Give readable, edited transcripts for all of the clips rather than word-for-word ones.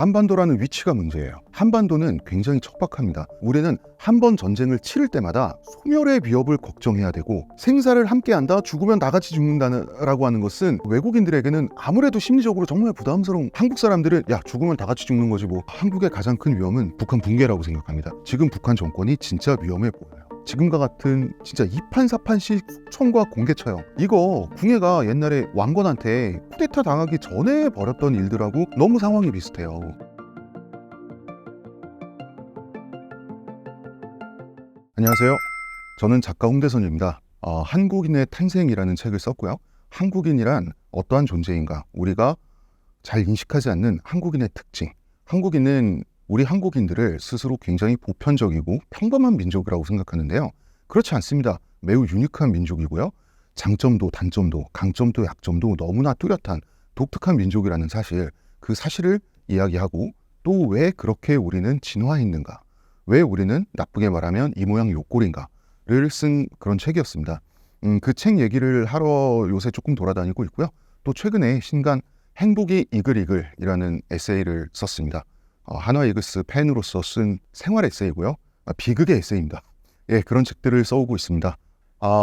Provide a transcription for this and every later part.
한반도라는 위치가 문제예요. 한반도는 굉장히 척박합니다. 우리는 한 번 전쟁을 치를 때마다 소멸의 위협을 걱정해야 되고, 생사를 함께한다, 죽으면 다 같이 죽는다라고 하는 것은 외국인들에게는 아무래도 심리적으로 정말 부담스러운, 한국 사람들은 야 죽으면 다 같이 죽는 거지 뭐. 한국의 가장 큰 위험은 북한 붕괴라고 생각합니다. 지금 북한 정권이 진짜 위험해 보여요. 지금과 같은 진짜 이판사판식 숙청과 공개 처형, 이거 궁예가 옛날에 왕건한테 쿠데타 당하기 전에 벌였던 일들하고 너무 상황이 비슷해요. 안녕하세요. 저는 작가 홍대선입니다. 한국인의 탄생이라는 책을 썼고요. 한국인이란 어떠한 존재인가, 우리가 잘 인식하지 않는 한국인의 특징. 한국인은 우리 한국인들을 스스로 굉장히 보편적이고 평범한 민족이라고 생각하는데요. 그렇지 않습니다. 매우 유니크한 민족이고요. 장점도 단점도 강점도 약점도 너무나 뚜렷한 독특한 민족이라는 사실, 그 사실을 이야기하고, 또 왜 그렇게 우리는 진화했는가, 왜 우리는 나쁘게 말하면 이 모양 요 꼴인가를 쓴 그런 책이었습니다. 그 책 얘기를 하러 요새 조금 돌아다니고 있고요. 또 최근에 신간 행복이 이글이글이라는 에세이를 썼습니다. 한화이글스 팬으로서 쓴 생활 에세이고요. 비극의 에세이입니다. 예, 그런 책들을 써오고 있습니다.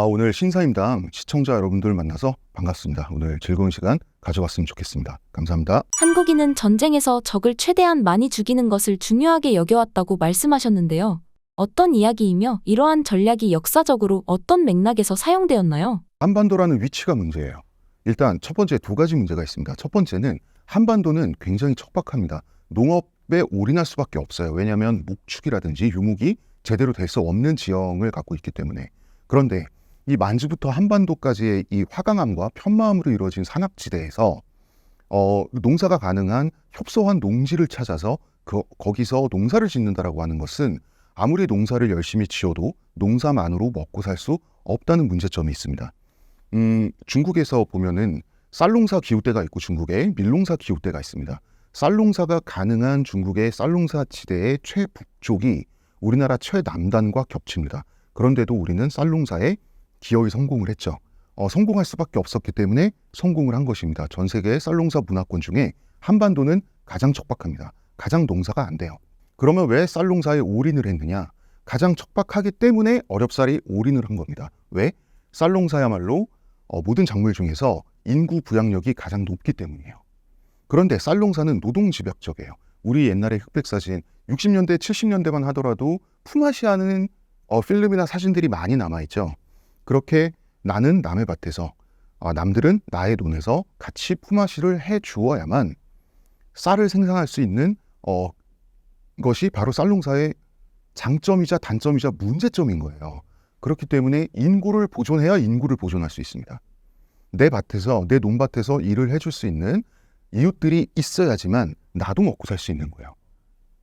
오늘 신사임당 시청자 여러분들 만나서 반갑습니다. 오늘 즐거운 시간 가져봤으면 좋겠습니다. 감사합니다. 한국인은 전쟁에서 적을 최대한 많이 죽이는 것을 중요하게 여겨왔다고 말씀하셨는데요. 어떤 이야기이며 이러한 전략이 역사적으로 어떤 맥락에서 사용되었나요? 한반도라는 위치가 문제예요. 일단 첫 번째 두 가지 문제가 있습니다. 첫 번째는 한반도는 굉장히 척박합니다. 농업에 올인할 수밖에 없어요. 왜냐하면 목축이라든지 유목이 제대로 될 수 없는 지형을 갖고 있기 때문에. 그런데 이 만주부터 한반도까지의 이 화강암과 편마암으로 이루어진 산악지대에서 농사가 가능한 협소한 농지를 찾아서 거기서 농사를 짓는다라고 하는 것은 아무리 농사를 열심히 지어도 농사만으로 먹고 살 수 없다는 문제점이 있습니다. 중국에서 보면은 쌀농사 기후대가 있고 중국에 밀농사 기후대가 있습니다. 쌀농사가 가능한 중국의 쌀농사 지대의 최북쪽이 우리나라 최남단과 겹칩니다. 그런데도 우리는 쌀농사에 기어이 성공을 했죠. 성공할 수밖에 없었기 때문에 성공을 한 것입니다. 전 세계의 쌀농사 문화권 중에 한반도는 가장 척박합니다. 가장 농사가 안 돼요. 그러면 왜 쌀농사에 올인을 했느냐? 가장 척박하기 때문에 어렵사리 올인을 한 겁니다. 왜? 쌀농사야말로 모든 작물 중에서 인구 부양력이 가장 높기 때문이에요. 그런데 쌀농사는 노동집약적이에요. 우리 옛날에 흑백사진 60년대 70년대만 하더라도 품앗이하는 필름이나 사진들이 많이 남아있죠. 그렇게 나는 남의 밭에서, 남들은 나의 논에서 같이 품앗이를 해주어야만 쌀을 생산할 수 있는 것이 바로 쌀농사의 장점이자 단점이자 문제점인 거예요. 그렇기 때문에 인구를 보존해야 인구를 보존할 수 있습니다. 내 밭에서, 내 논밭에서 일을 해줄 수 있는 이웃들이 있어야지만 나도 먹고 살 수 있는 거예요.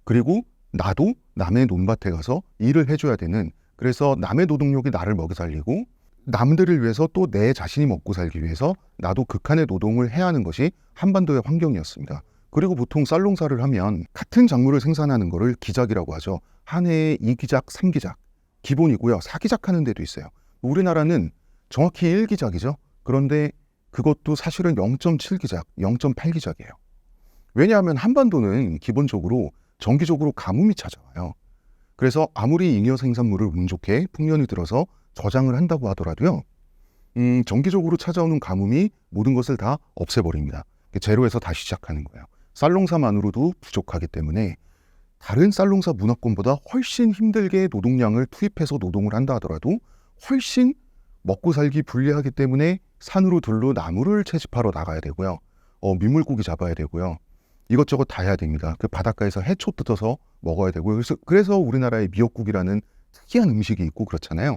그리고 나도 남의 논밭에 가서 일을 해줘야 되는, 그래서 남의 노동력이 나를 먹여 살리고 남들을 위해서 또 내 자신이 먹고 살기 위해서 나도 극한의 노동을 해야 하는 것이 한반도의 환경이었습니다. 그리고 보통 쌀농사를 하면 같은 작물을 생산하는 것을 기작이라고 하죠. 한 해에 2기작, 3기작 기본이고요. 4기작 하는 데도 있어요. 우리나라는 정확히 1기작이죠. 그런데 그것도 사실은 0.7기작, 0.8기작이에요. 왜냐하면 한반도는 기본적으로 정기적으로 가뭄이 찾아와요. 그래서 아무리 잉여 생산물을 운 좋게 풍년이 들어서 저장을 한다고 하더라도요, 정기적으로 찾아오는 가뭄이 모든 것을 다 없애버립니다. 제로에서 다시 시작하는 거예요. 쌀농사만으로도 부족하기 때문에 다른 쌀농사 문화권보다 훨씬 힘들게 노동량을 투입해서 노동을 한다 하더라도 훨씬 먹고 살기 불리하기 때문에 산으로 들로 나무를 채집하러 나가야 되고요. 민물고기 잡아야 되고요. 이것저것 다 해야 됩니다. 그 바닷가에서 해초 뜯어서 먹어야 되고요. 그래서 우리나라의 미역국이라는 특이한 음식이 있고 그렇잖아요.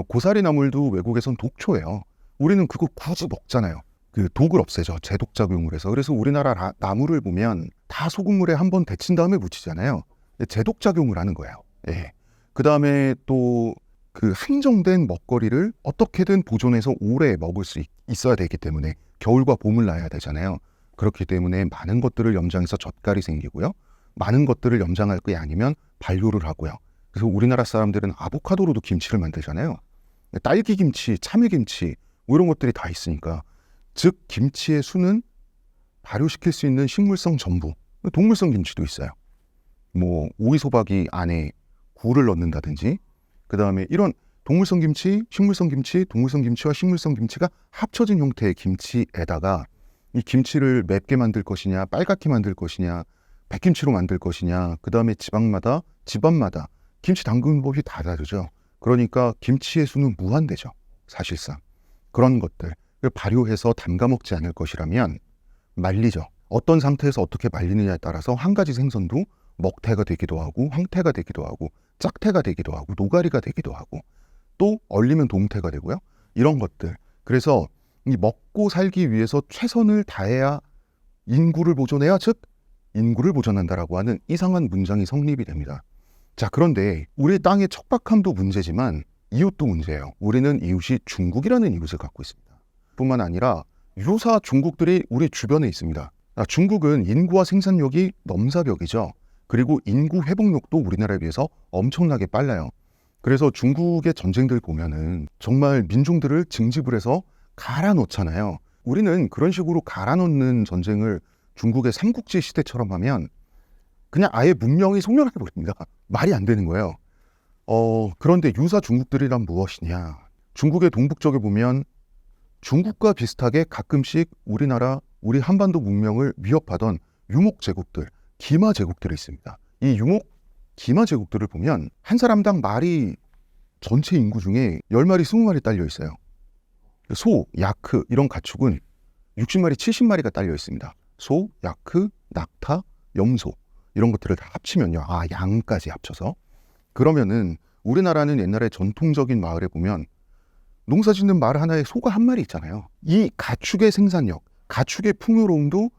고사리 나물도 외국에선 독초예요. 우리는 그거 굳이 먹잖아요. 그 독을 없애죠. 제독작용을 해서. 그래서 우리나라 나물을 보면 다 소금물에 한번 데친 다음에 무치잖아요. 제독작용을 하는 거예요. 예. 그 다음에 또 그 한정된 먹거리를 어떻게든 보존해서 오래 먹을 수 있어야 되기 때문에 겨울과 봄을 나야 되잖아요. 그렇기 때문에 많은 것들을 염장해서 젓갈이 생기고요. 많은 것들을 염장할 게 아니면 반류를 하고요. 그래서 우리나라 사람들은 아보카도로도 김치를 만들잖아요. 딸기김치, 참외김치 뭐 이런 것들이 다 있으니까, 즉 김치의 수는 발효시킬 수 있는 식물성 전부, 동물성 김치도 있어요. 뭐 오이소박이 안에 굴을 넣는다든지, 그 다음에 이런 동물성 김치, 식물성 김치, 동물성 김치와 식물성 김치가 합쳐진 형태의 김치에다가 이 김치를 맵게 만들 것이냐, 빨갛게 만들 것이냐, 백김치로 만들 것이냐, 그 다음에 지방마다, 집안마다 김치 담그는 법이 다 다르죠. 그러니까 김치의 수는 무한대죠. 사실상. 그런 것들 발효해서 담가 먹지 않을 것이라면 말리죠. 어떤 상태에서 어떻게 말리느냐에 따라서 한 가지 생선도 먹태가 되기도 하고, 황태가 되기도 하고, 짝태가 되기도 하고, 노가리가 되기도 하고, 또 얼리면 동태가 되고요. 이런 것들. 그래서 이 먹고 살기 위해서 최선을 다해야 인구를 보존해야, 즉 인구를 보존한다라고 하는 이상한 문장이 성립이 됩니다. 자, 그런데 우리 땅의 척박함도 문제지만 이웃도 문제예요. 우리는 이웃이 중국이라는 이웃을 갖고 있습니다. 뿐만 아니라 유사 중국들이 우리 주변에 있습니다. 중국은 인구와 생산력이 넘사벽이죠. 그리고 인구 회복력도 우리나라에 비해서 엄청나게 빨라요. 그래서 중국의 전쟁들 보면은 정말 민중들을 징집을 해서 갈아놓잖아요. 우리는 그런 식으로 갈아놓는 전쟁을 중국의 삼국지 시대처럼 하면 그냥 아예 문명이 소멸해 버립니다. 말이 안 되는 거예요. 그런데 유사 중국들이란 무엇이냐? 중국의 동북쪽에 보면 중국과 비슷하게 가끔씩 우리 한반도 문명을 위협하던 유목 제국들, 기마 제국들이 있습니다. 이 유목, 기마 제국들을 보면 한 사람당 말이 전체 인구 중에 10마리, 20마리 딸려 있어요. 소, 야크 이런 가축은 60마리, 70마리가 딸려 있습니다. 소, 야크, 낙타, 염소 이런 것들을 다 합치면요. 양까지 합쳐서. 그러면은 우리나라는 옛날에 전통적인 마을에 보면 농사 짓는 말 하나에 소가 한 마리 있잖아요. 이 가축의 생산력, 가축의 풍요로움도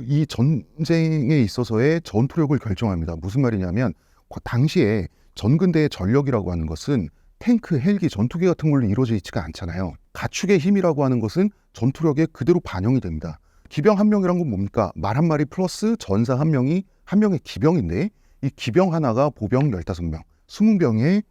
이 전쟁에 있어서의 전투력을 결정합니다. 무슨 말이냐면 당시에 전근대의 전력이라고 하는 것은 탱크, 헬기, 전투기 같은 걸로 이루어져 있지가 않잖아요. 가축의 힘이라고 하는 것은 전투력에 그대로 반영이 됩니다. 기병 한 명이란 건 뭡니까? 말 한 마리 플러스 전사 한 명이 한 명의 기병인데 이 기병 하나가 보병 15명, 20병의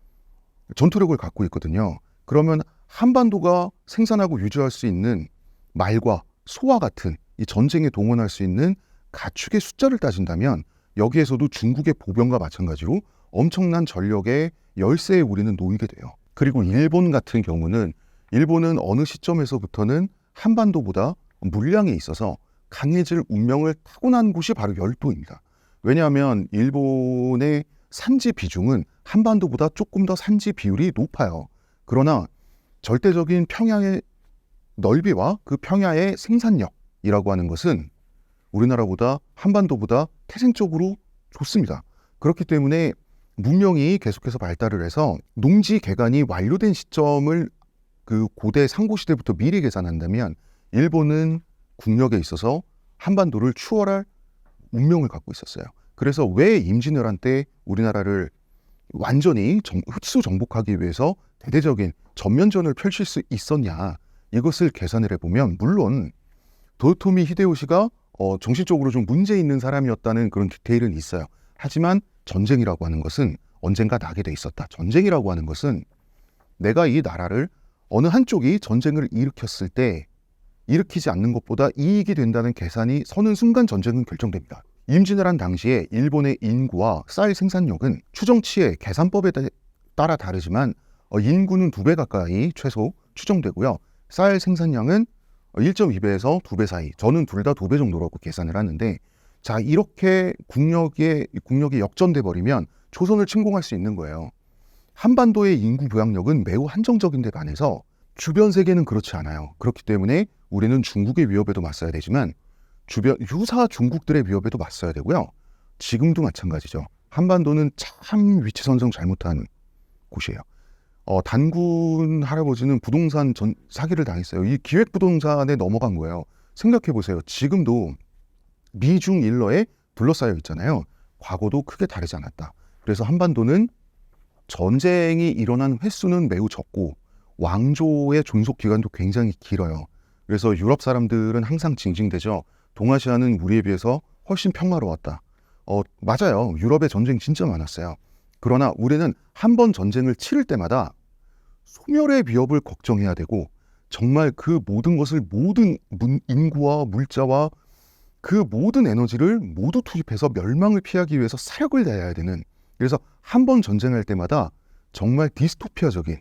전투력을 갖고 있거든요. 그러면 한반도가 생산하고 유지할 수 있는 말과 소와 같은 이 전쟁에 동원할 수 있는 가축의 숫자를 따진다면 여기에서도 중국의 보병과 마찬가지로 엄청난 전력의 열세에 우리는 놓이게 돼요. 그리고 일본 같은 경우는 일본은 어느 시점에서부터는 한반도보다 물량에 있어서 강해질 운명을 타고난 곳이 바로 열도입니다. 왜냐하면 일본의 산지 비중은 한반도보다 조금 더 산지 비율이 높아요. 그러나 절대적인 평야의 넓이와 그 평야의 생산력이라고 하는 것은 우리나라보다 한반도보다 태생적으로 좋습니다. 그렇기 때문에 문명이 계속해서 발달을 해서 농지 개간이 완료된 시점을 그 고대 상고시대부터 미리 계산한다면 일본은 국력에 있어서 한반도를 추월할 운명을 갖고 있었어요. 그래서 왜 임진왜란 때 우리나라를 완전히 흡수 정복하기 위해서 대대적인 전면전을 펼칠 수 있었냐, 이것을 계산을 해보면 물론 도요토미 히데요시가 정신적으로 좀 문제 있는 사람이었다는 그런 디테일은 있어요. 하지만 전쟁이라고 하는 것은 언젠가 나게 돼 있었다. 전쟁이라고 하는 것은 내가 이 나라를 어느 한쪽이 전쟁을 일으켰을 때 일으키지 않는 것보다 이익이 된다는 계산이 서는 순간 전쟁은 결정됩니다. 임진왜란 당시에 일본의 인구와 쌀 생산력은 추정치의 계산법에 따라 다르지만 인구는 2배 가까이 최소 추정되고요. 쌀 생산량은 1.2배에서 2배 사이, 저는 둘 다 2배 정도라고 계산을 하는데, 자, 이렇게 국력이 역전돼 버리면 조선을 침공할 수 있는 거예요. 한반도의 인구 부양력은 매우 한정적인 데 반해서 주변 세계는 그렇지 않아요. 그렇기 때문에 우리는 중국의 위협에도 맞서야 되지만 주변 유사 중국들의 위협에도 맞서야 되고요. 지금도 마찬가지죠. 한반도는 참 위치 선정 잘못한 곳이에요. 단군 할아버지는 부동산 사기를 당했어요. 이 기획부동산에 넘어간 거예요. 생각해 보세요. 지금도 미중 일러에 둘러싸여 있잖아요. 과거도 크게 다르지 않았다. 그래서 한반도는 전쟁이 일어난 횟수는 매우 적고 왕조의 존속 기간도 굉장히 길어요. 그래서 유럽 사람들은 항상 징징대죠. 동아시아는 우리에 비해서 훨씬 평화로웠다. 맞아요. 유럽에 전쟁 진짜 많았어요. 그러나 우리는 한 번 전쟁을 치를 때마다 소멸의 위협을 걱정해야 되고 정말 그 모든 것을 모든 인구와 물자와 그 모든 에너지를 모두 투입해서 멸망을 피하기 위해서 사력을 다해야 되는, 그래서 한 번 전쟁할 때마다 정말 디스토피아적인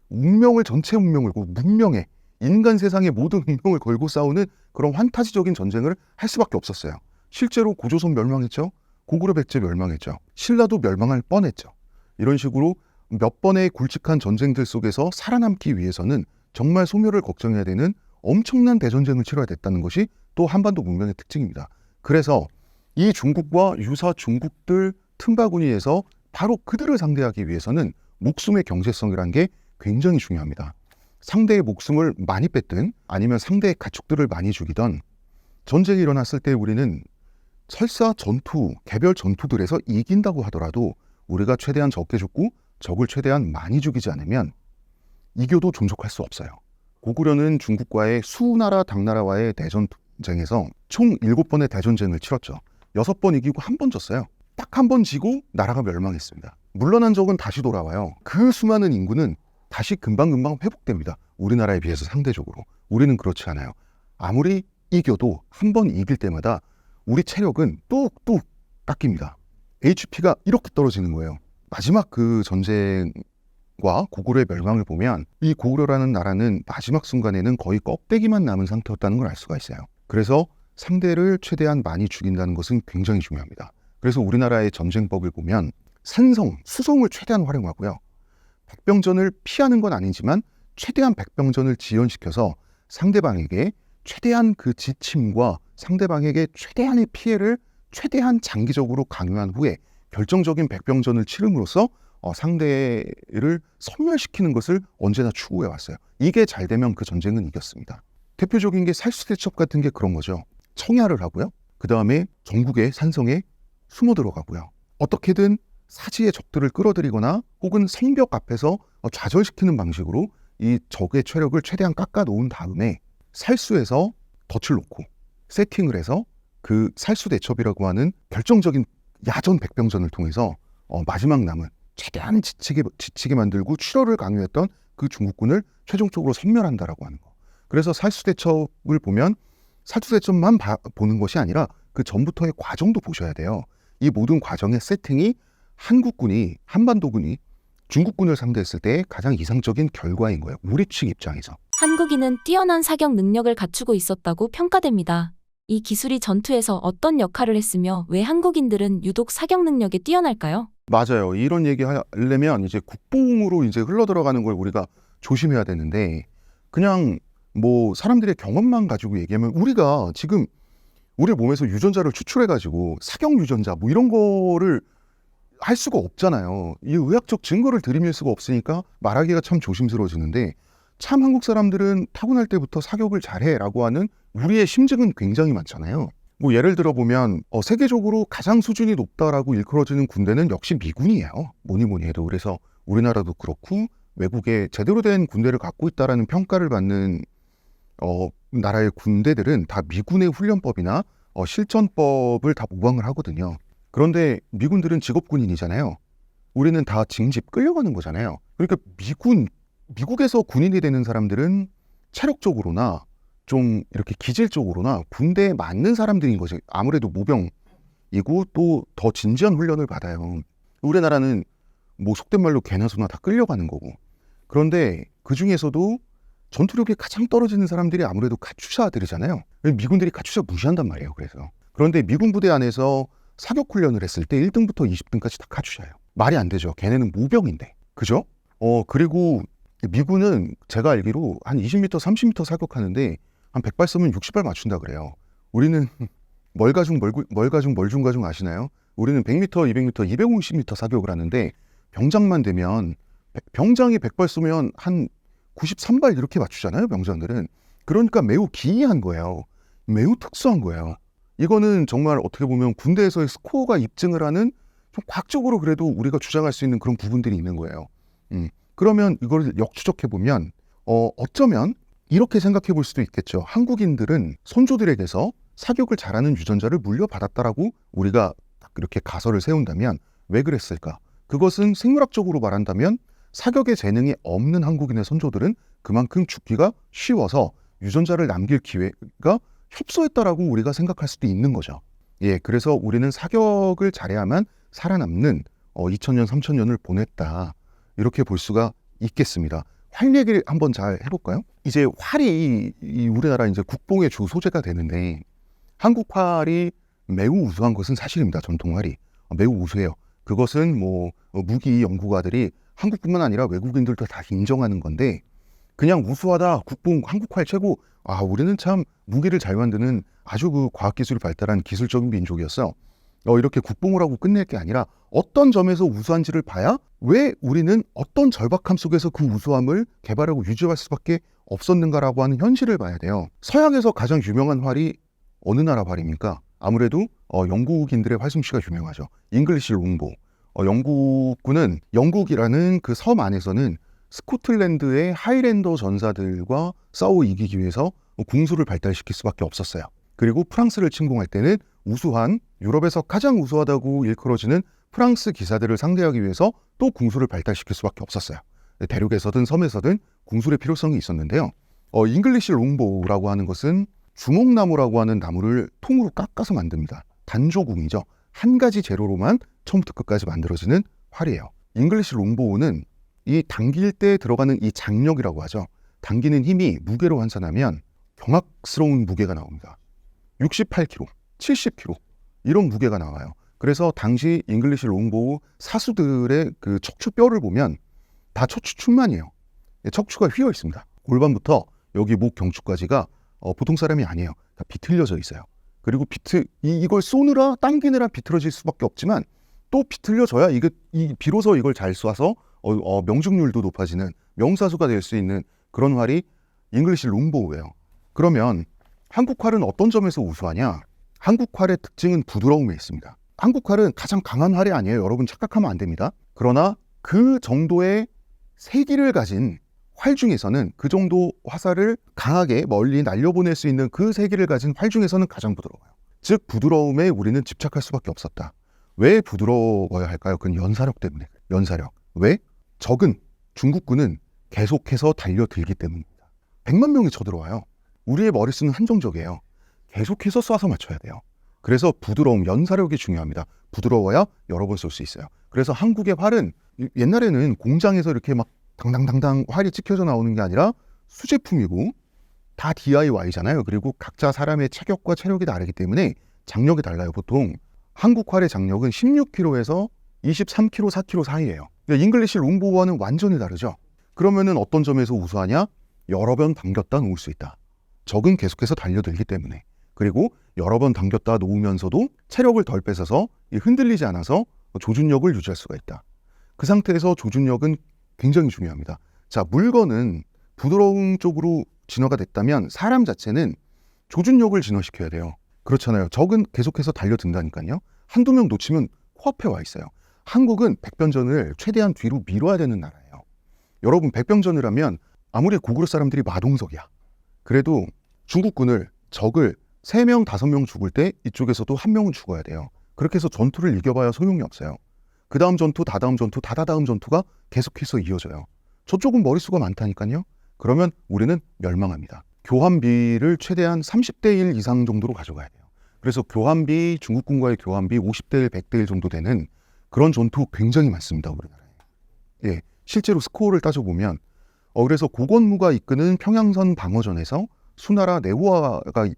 운명을, 전체 운명을, 문명에, 인간 세상의 모든 운명을 걸고 싸우는 그런 환타지적인 전쟁을 할 수밖에 없었어요. 실제로 고조선 멸망했죠. 고구려 백제 멸망했죠. 신라도 멸망할 뻔했죠. 이런 식으로 몇 번의 굵직한 전쟁들 속에서 살아남기 위해서는 정말 소멸을 걱정해야 되는 엄청난 대전쟁을 치러야 됐다는 것이 또 한반도 문명의 특징입니다. 그래서 이 중국과 유사 중국들 틈바구니에서 바로 그들을 상대하기 위해서는 목숨의 경제성이라는 게 굉장히 중요합니다. 상대의 목숨을 많이 뺐든 아니면 상대의 가축들을 많이 죽이던, 전쟁이 일어났을 때 우리는 설사 전투, 개별 전투들에서 이긴다고 하더라도 우리가 최대한 적게 죽고 적을 최대한 많이 죽이지 않으면 이겨도 존속할 수 없어요. 고구려는 중국과의 수나라, 당나라와의 대전쟁에서 총 7번의 대전쟁을 치렀죠. 6번 이기고 1번 졌어요. 딱 1번 지고 나라가 멸망했습니다. 물러난 적은 다시 돌아와요. 그 수많은 인구는 다시 금방금방 회복됩니다. 우리나라에 비해서 상대적으로. 우리는 그렇지 않아요. 아무리 이겨도 1번 이길 때마다 우리 체력은 뚝뚝 깎입니다. HP가 이렇게 떨어지는 거예요. 마지막 그 전쟁과 고구려의 멸망을 보면 이 고구려라는 나라는 마지막 순간에는 거의 껍데기만 남은 상태였다는 걸 알 수가 있어요. 그래서 상대를 최대한 많이 죽인다는 것은 굉장히 중요합니다. 그래서 우리나라의 전쟁법을 보면 산성, 수성을 최대한 활용하고요. 백병전을 피하는 건 아니지만 최대한 백병전을 지연시켜서 상대방에게 최대한 그 지침과 상대방에게 최대한의 피해를 최대한 장기적으로 강요한 후에 결정적인 백병전을 치름으로써 상대를 섬멸시키는 것을 언제나 추구해 왔어요. 이게 잘 되면 그 전쟁은 이겼습니다. 대표적인 게 살수대첩 같은 게 그런 거죠. 청야를 하고요. 그 다음에 전국의 산성에 숨어 들어가고요. 어떻게든 사지의 적들을 끌어들이거나 혹은 성벽 앞에서 좌절시키는 방식으로 이 적의 체력을 최대한 깎아 놓은 다음에 살수에서 덫을 놓고 세팅을 해서 그 살수대첩이라고 하는 결정적인 야전 백병전을 통해서 마지막 남은 최대한 지치게 만들고 출혈을 강요했던 그 중국군을 최종적으로 섬멸한다라고 하는 거. 그래서 살수대첩을 보면 살수대첩만 보는 것이 아니라 그 전부터의 과정도 보셔야 돼요. 이 모든 과정의 세팅이 한국군이, 한반도군이 중국군을 상대했을 때 가장 이상적인 결과인 거예요. 우리 측 입장에서. 한국인은 뛰어난 사격 능력을 갖추고 있었다고 평가됩니다. 이 기술이 전투에서 어떤 역할을 했으며 왜 한국인들은 유독 사격 능력에 뛰어날까요? 맞아요. 이런 얘기 하려면 이제 국뽕으로 이제 흘러들어가는 걸 우리가 조심해야 되는데, 그냥 뭐 사람들의 경험만 가지고 얘기하면 우리가 지금 우리 몸에서 유전자를 추출해가지고 사격 유전자 뭐 이런 거를 할 수가 없잖아요. 이 의학적 증거를 들이밀 수가 없으니까 말하기가 참 조심스러워지는데, 참 한국 사람들은 타고날 때부터 사격을 잘해라고 하는 우리의 심증은 굉장히 많잖아요. 뭐 예를 들어 보면 세계적으로 가장 수준이 높다라고 일컬어지는 군대는 역시 미군이에요. 뭐니 해도. 그래서 우리나라도 그렇고 외국에 제대로 된 군대를 갖고 있다라는 평가를 받는 나라의 군대들은 다 미군의 훈련법이나 실전법을 다 모방을 하거든요. 그런데 미군들은 직업군인이잖아요. 우리는 다 징집 끌려가는 거잖아요. 그러니까 미국에서 군인이 되는 사람들은 체력적으로나 좀 이렇게 기질적으로나 군대에 맞는 사람들인 거죠. 아무래도 모병이고 또 더 진지한 훈련을 받아요. 우리나라는 뭐 속된 말로 개나 소나 다 끌려가는 거고. 그런데 그 중에서도 전투력이 가장 떨어지는 사람들이 아무래도 카투샤들이잖아요. 미군들이 카투샤 무시한단 말이에요. 그런데 미군 부대 안에서 사격 훈련을 했을 때 1등부터 20등까지 다 카투샤예요. 말이 안 되죠. 걔네는 모병인데. 그죠? 그리고 미군은 제가 알기로 한 20m, 30m 사격하는데 한 100발 쏘면 60발 맞춘다 그래요. 우리는 멀가중 멀중가중 아시나요? 우리는 100m, 200m, 250m 사격을 하는데 병장만 되면 병장이 100발 쏘면 한 93발 이렇게 맞추잖아요. 병장들은. 그러니까 매우 기이한 거예요. 매우 특수한 거예요. 이거는 정말 어떻게 보면 군대에서의 스코어가 입증을 하는 좀 과학적으로 그래도 우리가 주장할 수 있는 그런 부분들이 있는 거예요. 그러면 이걸 역추적해보면 어쩌면 이렇게 생각해 볼 수도 있겠죠. 한국인들은 선조들에게서 사격을 잘하는 유전자를 물려받았다라고 우리가 이렇게 가설을 세운다면 왜 그랬을까? 그것은 생물학적으로 말한다면 사격의 재능이 없는 한국인의 선조들은 그만큼 죽기가 쉬워서 유전자를 남길 기회가 협소했다라고 우리가 생각할 수도 있는 거죠. 예, 그래서 우리는 사격을 잘해야만 살아남는 2000년, 3000년을 보냈다. 이렇게 볼 수가 있겠습니다. 활 얘기를 한번 잘 해볼까요? 이제 활이 이 우리나라 이제 국뽕의 주 소재가 되는데 한국 활이 매우 우수한 것은 사실입니다. 전통 활이 매우 우수해요. 그것은 뭐 무기 연구가들이 한국뿐만 아니라 외국인들도 다 인정하는 건데 그냥 우수하다, 국뽕, 한국 활 최고. 아, 우리는 참 무기를 잘 만드는 아주 그 과학기술이 발달한 기술적인 민족이었어요. 이렇게 국뽕을 하고 끝낼 게 아니라 어떤 점에서 우수한지를 봐야 왜 우리는 어떤 절박함 속에서 그 우수함을 개발하고 유지할 수밖에 없었는가라고 하는 현실을 봐야 돼요. 서양에서 가장 유명한 활이 어느 나라 활입니까? 아무래도 영국인들의 활 솜씨가 유명하죠. 잉글리시 롱보. 영국군은 영국이라는 그 섬 안에서는 스코틀랜드의 하이랜더 전사들과 싸워 이기기 위해서 궁수를 발달시킬 수밖에 없었어요. 그리고 프랑스를 침공할 때는 우수한 유럽에서 가장 우수하다고 일컬어지는 프랑스 기사들을 상대하기 위해서 또 궁수를 발달시킬 수밖에 없었어요. 대륙에서든 섬에서든 궁술의 필요성이 있었는데요. 잉글리시 롱보우라고 하는 것은 주목나무라고 하는 나무를 통으로 깎아서 만듭니다. 단조궁이죠. 한 가지 재료로만 처음부터 끝까지 만들어지는 활이에요. 잉글리시 롱보우는 이 당길 때 들어가는 이 장력이라고 하죠. 당기는 힘이 무게로 환산하면 경악스러운 무게가 나옵니다. 68kg, 70kg 이런 무게가 나와요. 그래서 당시 잉글리시 롱보우 사수들의 그 척추뼈를 보면 다 척추춤만이에요. 척추가 휘어 있습니다. 골반부터 여기 목 경추까지가 보통 사람이 아니에요. 다 비틀려져 있어요. 그리고 이걸 쏘느라 당기느라 비틀어질 수밖에 없지만 또 비틀려져야 비로소 이걸 잘 쏴서 명중률도 높아지는 명사수가 될 수 있는 그런 활이 잉글리시 롱보우예요. 그러면 한국 활은 어떤 점에서 우수하냐? 한국 활의 특징은 부드러움에 있습니다. 한국 활은 가장 강한 활이 아니에요. 여러분 착각하면 안 됩니다. 그러나 그 정도의 세기를 가진 활 중에서는 그 정도 화살을 강하게 멀리 날려보낼 수 있는 그 세기를 가진 활 중에서는 가장 부드러워요. 즉 부드러움에 우리는 집착할 수밖에 없었다. 왜 부드러워야 할까요? 그건 연사력 때문에. 연사력. 왜? 적은 중국군은 계속해서 달려들기 때문입니다. 100만 명이 쳐들어와요. 우리의 머릿수는 한정적이에요. 계속해서 쏴서 맞춰야 돼요. 그래서 부드러움, 연사력이 중요합니다. 부드러워야 여러 번 쏠 수 있어요. 그래서 한국의 활은 옛날에는 공장에서 이렇게 막 당당당당 활이 찍혀져 나오는 게 아니라 수제품이고 다 DIY잖아요. 그리고 각자 사람의 체격과 체력이 다르기 때문에 장력이 달라요. 보통 한국 활의 장력은 16kg에서 23kg, 4kg 사이예요. 잉글리시 롱보우와는 완전히 다르죠. 그러면은 어떤 점에서 우수하냐? 여러 번 당겼다 놓을 수 있다. 적은 계속해서 달려들기 때문에. 그리고 여러 번 당겼다 놓으면서도 체력을 덜 뺏어서 흔들리지 않아서 조준력을 유지할 수가 있다. 그 상태에서 조준력은 굉장히 중요합니다. 자, 물건은 부드러움 쪽으로 진화가 됐다면 사람 자체는 조준력을 진화시켜야 돼요. 그렇잖아요. 적은 계속해서 달려든다니까요. 한두 명 놓치면 코앞에 와 있어요. 한국은 백병전을 최대한 뒤로 밀어야 되는 나라예요. 여러분 백병전을 하면 아무리 고구려 사람들이 마동석이야. 그래도 중국군을 적을 3명, 5명 죽을 때 이쪽에서도 1명은 죽어야 돼요. 그렇게 해서 전투를 이겨봐야 소용이 없어요. 그 다음 전투, 다다음 전투, 다다다음 전투가 계속해서 이어져요. 저쪽은 머릿수가 많다니까요. 그러면 우리는 멸망합니다. 교환비를 최대한 30대 1 이상 정도로 가져가야 돼요. 그래서 교환비, 중국군과의 교환비 50대 1, 100대 1 정도 되는 그런 전투 굉장히 많습니다. 우리나라에. 예, 실제로 스코어를 따져보면 그래서 고건무가 이끄는 평양선 방어전에서 수나라 내후아가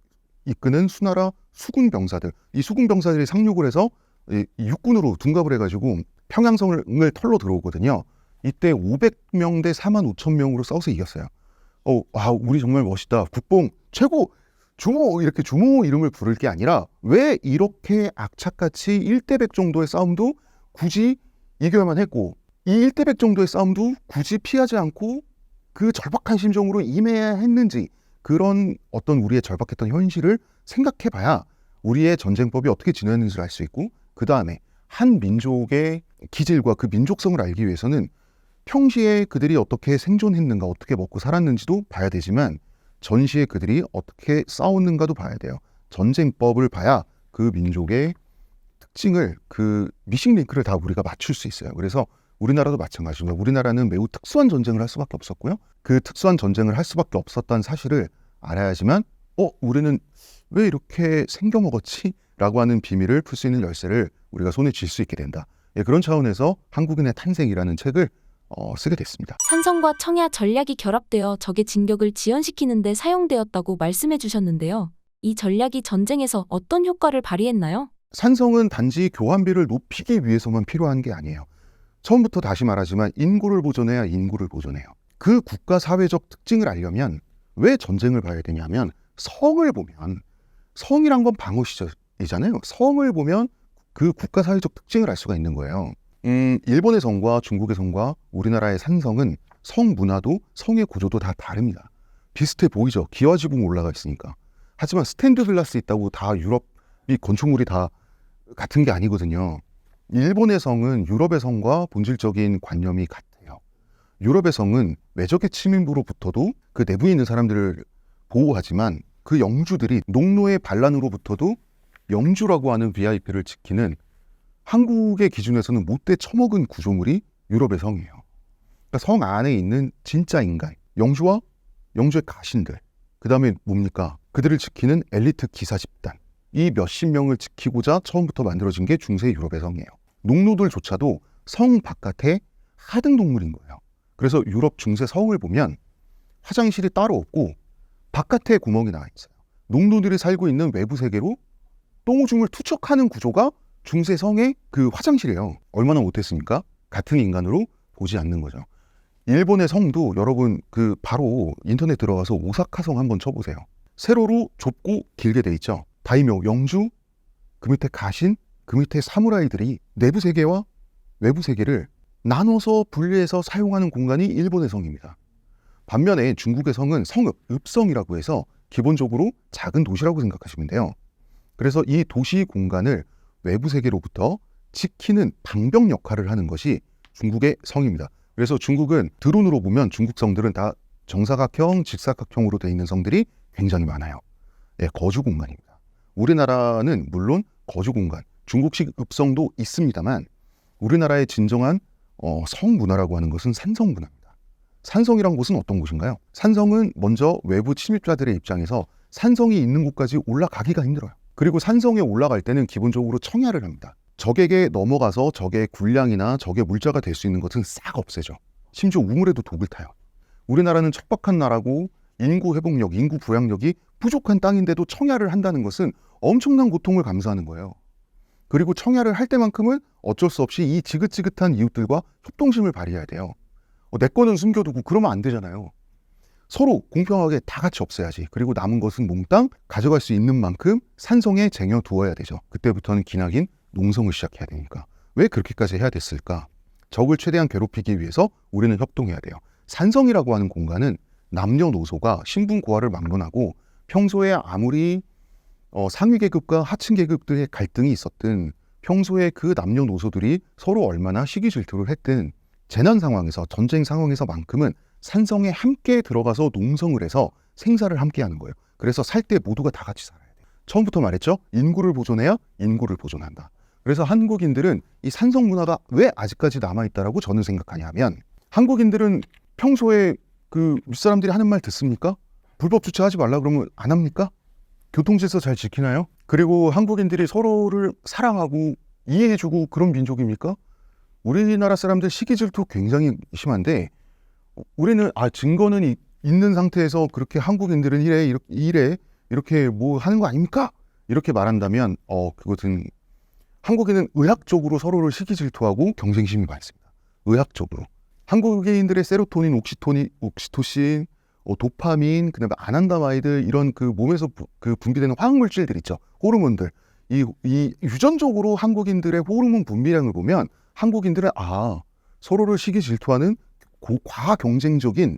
이끄는 수나라 수군병사들, 이 수군병사들이 상륙을 해서 육군으로 둔갑을 해가지고 평양성을 털로 들어오거든요. 이때 500명 대 45,000명으로 싸워서 이겼어요. 우리 정말 멋있다. 국뽕 최고! 주모! 이렇게 주모 이름을 부를 게 아니라 왜 이렇게 악착같이 1대 100 정도의 싸움도 굳이 이겨야만 했고 이 1대 100 정도의 싸움도 굳이 피하지 않고 그 절박한 심정으로 임해야 했는지 그런 어떤 우리의 절박했던 현실을 생각해봐야 우리의 전쟁법이 어떻게 진화했는지를 알 수 있고 그 다음에 한 민족의 기질과 그 민족성을 알기 위해서는 평시에 그들이 어떻게 생존했는가 어떻게 먹고 살았는지도 봐야 되지만 전시에 그들이 어떻게 싸웠는가도 봐야 돼요. 전쟁법을 봐야 그 민족의 특징을 그 미싱 링크를 다 우리가 맞출 수 있어요. 그래서 우리나라도 마찬가지입니다. 우리나라는 매우 특수한 전쟁을 할 수밖에 없었고요. 그 특수한 전쟁을 할 수밖에 없었다는 사실을 알아야지만 우리는 왜 이렇게 생겨먹었지? 라고 하는 비밀을 풀 수 있는 열쇠를 우리가 손에 쥘 수 있게 된다. 그런 차원에서 한국인의 탄생이라는 책을 쓰게 됐습니다. 산성과 청야 전략이 결합되어 적의 진격을 지연시키는 데 사용되었다고 말씀해 주셨는데요. 이 전략이 전쟁에서 어떤 효과를 발휘했나요? 산성은 단지 교환비를 높이기 위해서만 필요한 게 아니에요. 처음부터 다시 말하지만 인구를 보존해야 인구를 보존해요. 그 국가 사회적 특징을 알려면 왜 전쟁을 봐야 되냐면 성을 보면, 성이란 건 방어 시절이잖아요. 성을 보면 그 국가 사회적 특징을 알 수가 있는 거예요. 일본의 성과 중국의 성과 우리나라의 산성은 성 문화도 성의 구조도 다 다릅니다. 비슷해 보이죠. 기와 지붕 올라가 있으니까. 하지만 스탠드 글라스 있다고 다 유럽이 건축물이 다 같은 게 아니거든요. 일본의 성은 유럽의 성과 본질적인 관념이 같아요. 유럽의 성은 외적의 침입으로부터도 그 내부에 있는 사람들을 보호하지만 그 영주들이 농노의 반란으로부터도 영주라고 하는 VIP를 지키는 한국의 기준에서는 못돼 처먹은 구조물이 유럽의 성이에요. 그러니까 성 안에 있는 진짜 인간, 영주와 영주의 가신들, 그 다음에 뭡니까? 그들을 지키는 엘리트 기사 집단, 이 몇십 명을 지키고자 처음부터 만들어진 게 중세 유럽의 성이에요. 농노들조차도 성 바깥에 하등동물인 거예요. 그래서 유럽 중세 성을 보면 화장실이 따로 없고 바깥에 구멍이 나와 있어요. 농노들이 살고 있는 외부 세계로 똥오줌을 투척하는 구조가 중세 성의 그 화장실이에요. 얼마나 못했습니까? 같은 인간으로 보지 않는 거죠. 일본의 성도 여러분 바로 인터넷 들어가서 오사카 성 한번 쳐보세요. 세로로 좁고 길게 돼 있죠. 다이묘, 영주, 그 밑에 가신, 그 밑에 사무라이들이 내부 세계와 외부 세계를 나눠서 분리해서 사용하는 공간이 일본의 성입니다. 반면에 중국의 성은 성읍, 읍성이라고 해서 기본적으로 작은 도시라고 생각하시면 돼요. 그래서 이 도시 공간을 외부 세계로부터 지키는 방벽 역할을 하는 것이 중국의 성입니다. 그래서 중국은 드론으로 보면 중국 성들은 다 정사각형, 직사각형으로 되어 있는 성들이 굉장히 많아요. 거주 공간입니다. 우리나라는 물론 거주 공간, 중국식 읍성도 있습니다만 우리나라의 진정한 성문화라고 하는 것은 산성 문화입니다. 산성이란 곳은 어떤 곳인가요? 산성은 먼저 외부 침입자들의 입장에서 산성이 있는 곳까지 올라가기가 힘들어요. 그리고 산성에 올라갈 때는 기본적으로 청야를 합니다. 적에게 넘어가서 적의 군량이나 적의 물자가 될 수 있는 것은 싹 없애죠. 심지어 우물에도 독을 타요. 우리나라는 척박한 나라고 인구 회복력, 인구 부양력이 부족한 땅인데도 청야를 한다는 것은 엄청난 고통을 감수하는 거예요. 그리고 청야를 할 때만큼은 어쩔 수 없이 이 지긋지긋한 이웃들과 협동심을 발휘해야 돼요. 내 거는 숨겨두고 그러면 안 되잖아요. 서로 공평하게 다 같이 없애야지. 그리고 남은 것은 몽땅 가져갈 수 있는 만큼 산성에 쟁여두어야 되죠. 그때부터는 기나긴 농성을 시작해야 되니까. 왜 그렇게까지 해야 됐을까? 적을 최대한 괴롭히기 위해서 우리는 협동해야 돼요. 산성이라고 하는 공간은 남녀노소가 신분고하를 막론하고 평소에 아무리 상위 계급과 하층 계급들의 갈등이 있었든 평소에 그 남녀노소들이 서로 얼마나 시기 질투를 했든 재난 상황에서 전쟁 상황에서만큼은 산성에 함께 들어가서 농성을 해서 생사를 함께 하는 거예요. 그래서 살 때 모두가 다 같이 살아야 돼요. 처음부터 말했죠. 인구를 보존해야 인구를 보존한다. 그래서 한국인들은 이 산성 문화가 왜 아직까지 남아있다라고 저는 생각하냐면 한국인들은 평소에 그 윗사람들이 하는 말 듣습니까? 불법 주차하지 말라 그러면 안 합니까? 교통질서 잘 지키나요? 그리고 한국인들이 서로를 사랑하고 이해해주고 그런 민족입니까? 우리나라 사람들 시기 질투 굉장히 심한데 우리는 증거는 있는 상태에서 그렇게 한국인들은 이렇게 뭐 하는 거 아닙니까? 이렇게 말한다면 그것은 한국인은 의학적으로 서로를 시기 질투하고 경쟁심이 많습니다. 의학적으로. 한국인들의 세로토닌, 옥시토신, 도파민, 그다음에 아난다마이드 이런 그 몸에서 분비되는 화학물질들 있죠. 호르몬들. 이 유전적으로 한국인들의 호르몬 분비량을 보면 한국인들은 서로를 시기 질투하는 과학 경쟁적인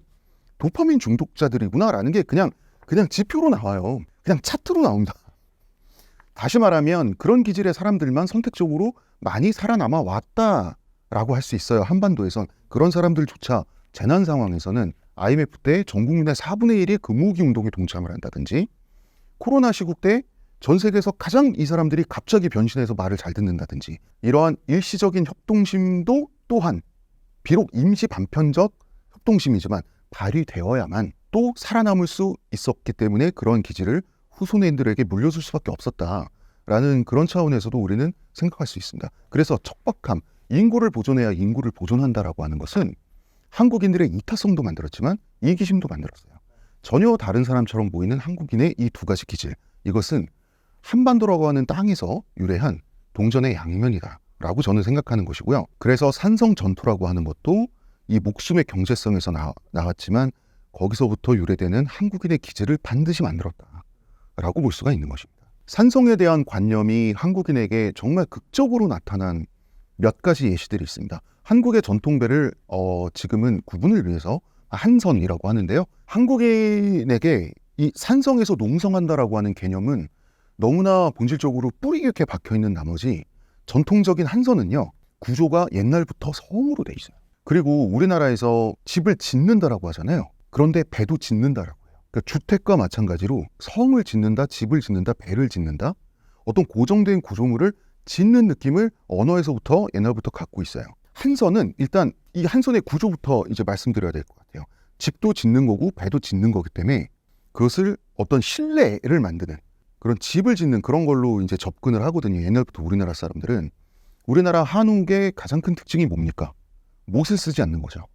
도파민 중독자들이구나라는 게 그냥 지표로 나와요. 그냥 차트로 나옵니다. 다시 말하면 그런 기질의 사람들만 선택적으로 많이 살아남아 왔다라고 할 수 있어요. 한반도에선 그런 사람들조차 재난 상황에서는 IMF 때 전 국민의 4분의 1이 금호기 운동에 동참을 한다든지 코로나 시국 때 전 세계에서 가장 이 사람들이 갑자기 변신해서 말을 잘 듣는다든지 이러한 일시적인 협동심도 또한 비록 임시 반편적 협동심이지만 발휘되어야만 또 살아남을 수 있었기 때문에 그런 기질을 후손인들에게 물려줄 수밖에 없었다라는 그런 차원에서도 우리는 생각할 수 있습니다. 그래서 척박함, 인구를 보존해야 인구를 보존한다라고 하는 것은 한국인들의 이타성도 만들었지만 이기심도 만들었어요. 전혀 다른 사람처럼 보이는 한국인의 이 두 가지 기질, 이것은 한반도라고 하는 땅에서 유래한 동전의 양면이다라고 저는 생각하는 것이고요. 그래서 산성 전토라고 하는 것도 이 목숨의 경제성에서 나왔지만 거기서부터 유래되는 한국인의 기질을 반드시 만들었다라고 볼 수가 있는 것입니다. 산성에 대한 관념이 한국인에게 정말 극적으로 나타난 몇 가지 예시들이 있습니다. 한국의 전통배를 지금은 구분을 위해서 한선이라고 하는데요. 한국인에게 이 산성에서 농성한다라고 하는 개념은 너무나 본질적으로 뿌리 깊게 박혀있는 나머지 전통적인 한선은요, 구조가 옛날부터 성으로 돼 있어요. 그리고 우리나라에서 집을 짓는다라고 하잖아요. 그런데 배도 짓는다라고 해요. 그러니까 주택과 마찬가지로 성을 짓는다, 집을 짓는다, 배를 짓는다, 어떤 고정된 구조물을 짓는 느낌을 언어에서부터 옛날부터 갖고 있어요. 한선은 일단 이 한선의 구조부터 이제 말씀드려야 될 것 같아요. 집도 짓는 거고 배도 짓는 거기 때문에 그것을 어떤 실내를 만드는 그런 집을 짓는 그런 걸로 이제 접근을 하거든요. 옛날부터 우리나라 사람들은. 우리나라 한옥의 가장 큰 특징이 뭡니까? 못을 쓰지 않는 거죠.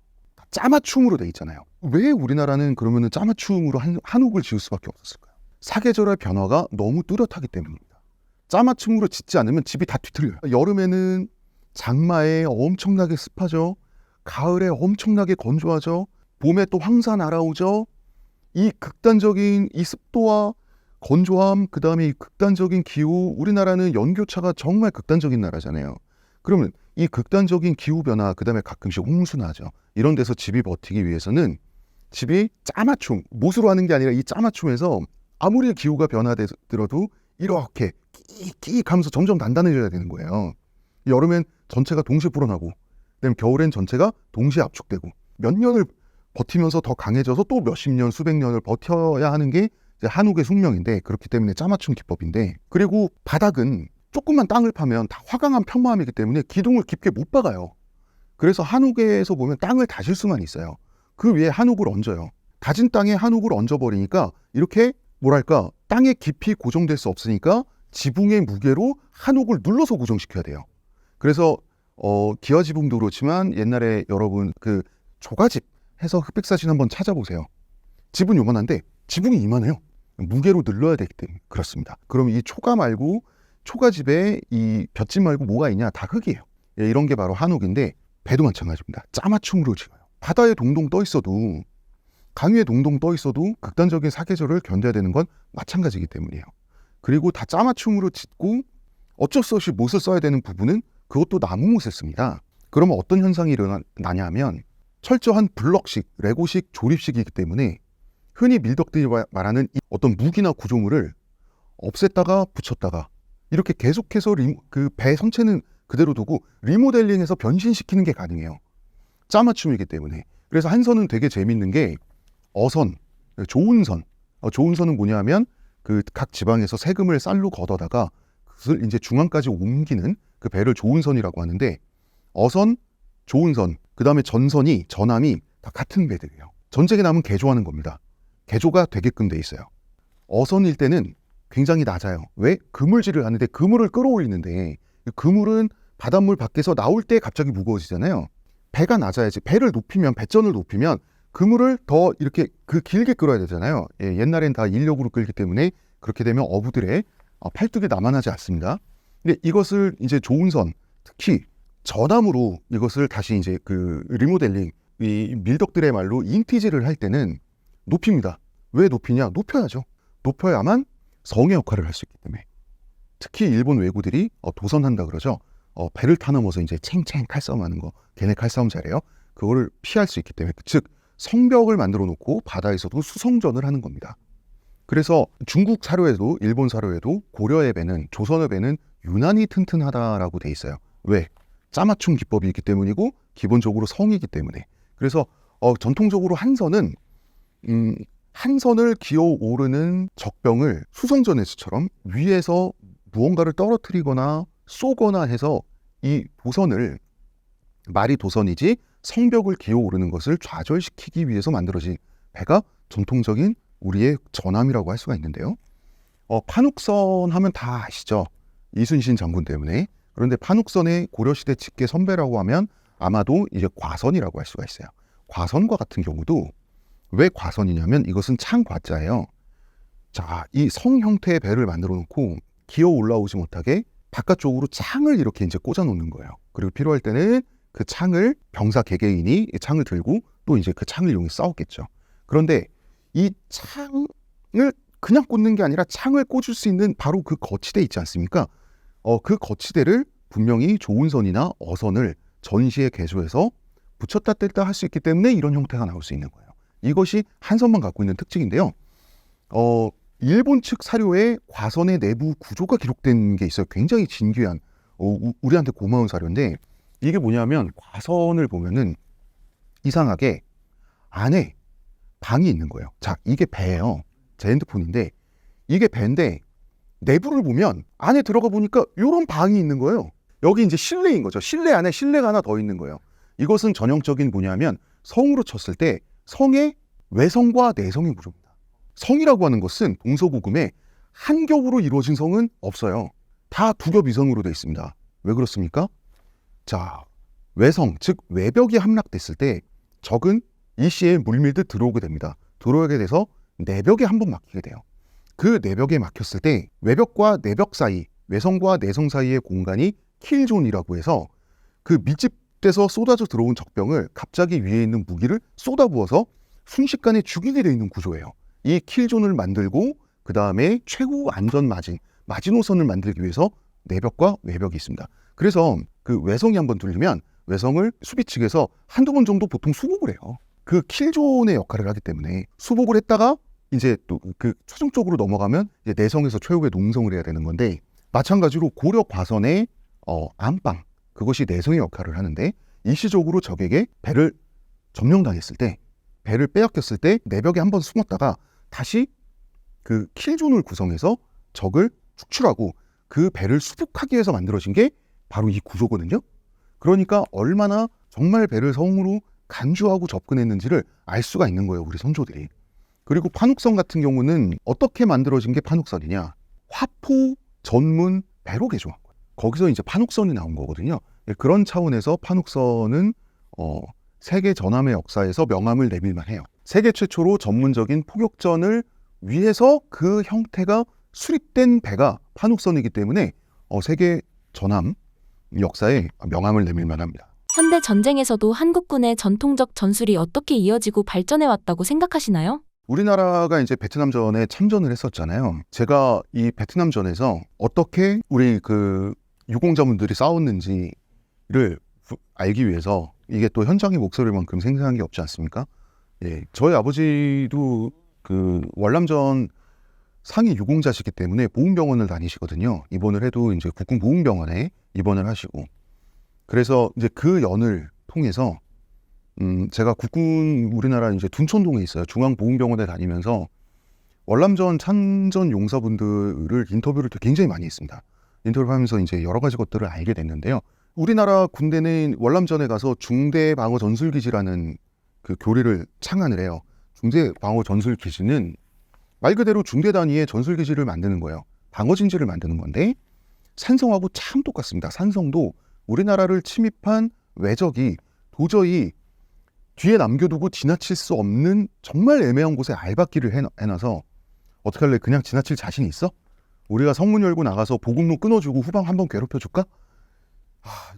짜맞춤으로 돼 있잖아요. 왜 우리나라는 그러면은 짜맞춤으로 한옥을 지을 수밖에 없었을까요? 사계절의 변화가 너무 뚜렷하기 때문입니다. 짜맞춤으로 짓지 않으면 집이 다 뒤틀려요. 여름에는 장마에 엄청나게 습하죠. 가을에 엄청나게 건조하죠. 봄에 또 황사 날아오죠. 이 극단적인 이 습도와 건조함, 그 다음에 이 극단적인 기후, 우리나라는 연교차가 정말 극단적인 나라잖아요. 그러면 이 극단적인 기후 변화, 그 다음에 가끔씩 홍수 나죠. 이런 데서 집이 버티기 위해서는 집이 짜맞춤, 못으로 하는 게 아니라 이 짜맞춤에서 아무리 기후가 변화되더라도 이렇게 끼익 하면서 점점 단단해져야 되는 거예요. 여름엔 전체가 동시에 불어나고, 그다음에 겨울엔 전체가 동시에 압축되고, 몇 년을 버티면서 더 강해져서 또 몇십 년, 수백 년을 버텨야 하는 게 이제 한옥의 숙명인데, 그렇기 때문에 짜맞춤 기법인데, 그리고 바닥은 조금만 땅을 파면 다 화강암 평마암이기 때문에 기둥을 깊게 못 박아요. 그래서 한옥에서 보면 땅을 다질 수만 있어요. 그 위에 한옥을 얹어요. 다진 땅에 한옥을 얹어버리니까 이렇게 뭐랄까 땅에 깊이 고정될 수 없으니까 지붕의 무게로 한옥을 눌러서 고정시켜야 돼요. 그래서 기와 지붕도 그렇지만 옛날에 여러분 그 초가집 해서 흑백사진 한번 찾아보세요. 집은 요만한데 지붕이 이만해요. 무게로 늘러야 되기 때문에 그렇습니다. 그럼 이 초가 말고 초가집에 이 볏집 말고 뭐가 있냐? 다 흙이에요. 예, 이런 게 바로 한옥인데 배도 마찬가지입니다. 짜맞춤으로 지어요. 바다에 동동 떠 있어도 강 위에 동동 떠 있어도 극단적인 사계절을 견뎌야 되는 건 마찬가지이기 때문이에요. 그리고 다 짜맞춤으로 짓고 어쩔 수 없이 못을 써야 되는 부분은 그것도 나무 못을 씁니다. 그러면 어떤 현상이 일어나냐 하면 철저한 블럭식, 레고식 조립식이기 때문에 흔히 밀덕들이 말하는 이 어떤 무기나 구조물을 없앴다가 붙였다가 이렇게 계속해서 그 배 선체는 그대로 두고 리모델링해서 변신시키는 게 가능해요. 짜맞춤이기 때문에. 그래서 한선은 되게 재밌는 게 어선, 좋은 선. 좋은 선은 뭐냐 하면 그 각 지방에서 세금을 쌀로 걷어다가 그것을 이제 중앙까지 옮기는 그 배를 좋은 선이라고 하는데 어선, 좋은 선, 그 다음에 전선이, 전함이 다 같은 배들이에요. 전쟁에 남은 개조하는 겁니다. 개조가 되게끔 돼 있어요. 어선일 때는 굉장히 낮아요. 왜? 그물질을 하는데 그물을 끌어올리는데 그물은 바닷물 밖에서 나올 때 갑자기 무거워지잖아요. 배가 낮아야지. 배를 높이면, 배전을 높이면 그물을 더 이렇게 길게 끌어야 되잖아요. 예, 옛날엔 다 인력으로 끌기 때문에 그렇게 되면 어부들의 팔뚝이 남아나지 않습니다. 근데 이것을 이제 좋은 선, 특히 전함으로 이것을 다시 이제 그 리모델링, 이 밀덕들의 말로 인티지를 할 때는 높입니다. 왜 높이냐? 높여야죠. 높여야만 성의 역할을 할 수 있기 때문에. 특히 일본 왜구들이 도선한다 그러죠. 배를 타넘어서 이제 챙챙 칼싸움하는 거, 걔네 칼싸움 잘해요. 그거를 피할 수 있기 때문에, 즉 성벽을 만들어 놓고 바다에서도 수성전을 하는 겁니다. 그래서 중국 사료에도 일본 사료에도 고려의 배는, 조선의 배는 유난히 튼튼하다라고 돼 있어요. 왜? 짜맞춤 기법이 있기 때문이고 기본적으로 성이기 때문에. 그래서 전통적으로 한선은 한선을 기어오르는 적병을 수성전에서처럼 위에서 무언가를 떨어뜨리거나 쏘거나 해서 이 도선을, 말이 도선이지 성벽을 기어오르는 것을 좌절시키기 위해서 만들어진 배가 전통적인 우리의 전함이라고 할 수가 있는데요. 판욱선 하면 다 아시죠? 이순신 장군 때문에. 그런데 판욱선의 고려시대 직계 선배라고 하면 아마도 이제 과선이라고 할 수가 있어요. 과선과 같은 경우도 왜 과선이냐면 이것은 창과자예요. 자, 이 성 형태의 배를 만들어 놓고 기어 올라오지 못하게 바깥쪽으로 창을 이렇게 이제 꽂아 놓는 거예요. 그리고 필요할 때는 그 창을 병사 개개인이 이 창을 들고 또 이제 그 창을 이용해 싸웠겠죠. 그런데 이 창을 그냥 꽂는 게 아니라 창을 꽂을 수 있는 바로 그 거치대 있지 않습니까? 그 거치대를 분명히 조운선이나 어선을 전시에 개조해서 붙였다 뗐다 할 수 있기 때문에 이런 형태가 나올 수 있는 거예요. 이것이 한선만 갖고 있는 특징인데요. 일본 측 사료에 과선의 내부 구조가 기록된 게 있어요. 굉장히 진귀한 우리한테 고마운 사료인데 이게 뭐냐면 과선을 보면은 이상하게 안에 방이 있는 거예요. 자, 이게 배예요. 제 핸드폰인데 이게 배인데 내부를 보면 안에 들어가 보니까 이런 방이 있는 거예요. 여기 이제 실내인 거죠. 실내 안에 실내가 하나 더 있는 거예요. 이것은 전형적인 뭐냐면 성으로 쳤을 때 성의 외성과 내성의 구조입니다. 성이라고 하는 것은 동서고금에 한 겹으로 이루어진 성은 없어요. 다 두 겹 이상으로 되어 있습니다. 왜 그렇습니까? 자, 외성, 즉 외벽이 함락됐을 때 적은 일시에 물밀듯 들어오게 됩니다. 들어오게 돼서 내벽에 한번 막히게 돼요. 그 내벽에 막혔을 때 외벽과 내벽 사이, 외성과 내성 사이의 공간이 킬존이라고 해서 그 밀집돼서 쏟아져 들어온 적병을 갑자기 위에 있는 무기를 쏟아부어서 순식간에 죽이게 되어 있는 구조예요. 이 킬존을 만들고 그 다음에 최후 안전 마지노선을 만들기 위해서 내벽과 외벽이 있습니다. 그래서 그 외성이 한번 뚫리면 외성을 수비 측에서 한두 번 정도 보통 수복을 해요. 그 킬존의 역할을 하기 때문에 수복을 했다가 이제 또 그 최종적으로 넘어가면 이제 내성에서 최후의 농성을 해야 되는 건데 마찬가지로 고려 과선의 안방 그것이 내성의 역할을 하는데 일시적으로 적에게 배를 점령당했을 때 배를 빼앗겼을 때 내벽에 한번 숨었다가 다시 그 킬존을 구성해서 적을 축출하고 그 배를 수복하기 위해서 만들어진 게 바로 이 구조거든요. 그러니까 얼마나 정말 배를 성으로 간주하고 접근했는지를 알 수가 있는 거예요, 우리 선조들이. 그리고 판욱선 같은 경우는 어떻게 만들어진 게 판욱선이냐? 화포 전문 배로 개조한 거예요. 거기서 이제 판욱선이 나온 거거든요. 그런 차원에서 판욱선은 세계 전함의 역사에서 명함을 내밀만 해요. 세계 최초로 전문적인 포격전을 위해서 그 형태가 수립된 배가 판욱선이기 때문에 세계 전함 역사에 명함을 내밀만 합니다. 현대 전쟁에서도 한국군의 전통적 전술이 어떻게 이어지고 발전해 왔다고 생각하시나요? 우리나라가 이제 베트남전에 참전을 했었잖아요. 제가 이 베트남전에서 어떻게 우리 그 유공자분들이 싸웠는지를 알기 위해서 이게 또 현장의 목소리만큼 생생한 게 없지 않습니까? 예, 저희 아버지도 그 월남전 상위 유공자시기 때문에 보훈병원을 다니시거든요. 입원을 해도 이제 국군보훈병원에 입원을 하시고 그래서 이제 그 연을 통해서 제가 국군 우리나라 이제 둔촌동에 있어요. 중앙보훈병원에 다니면서 월남전 참전 용사분들을 인터뷰를 굉장히 많이 했습니다. 인터뷰를 하면서 이제 여러 가지 것들을 알게 됐는데요. 우리나라 군대는 월남전에 가서 중대방어전술기지라는 그 교리를 창안을 해요. 중대방어전술기지는 말 그대로 중대 단위의 전술기지를 만드는 거예요. 방어진지를 만드는 건데 산성하고 참 똑같습니다. 산성도 우리나라를 침입한 외적이 도저히 뒤에 남겨두고 지나칠 수 없는 정말 애매한 곳에 알박기를 해놔서 어떻게 할래? 그냥 지나칠 자신이 있어? 우리가 성문 열고 나가서 보급로 끊어주고 후방 한번 괴롭혀줄까?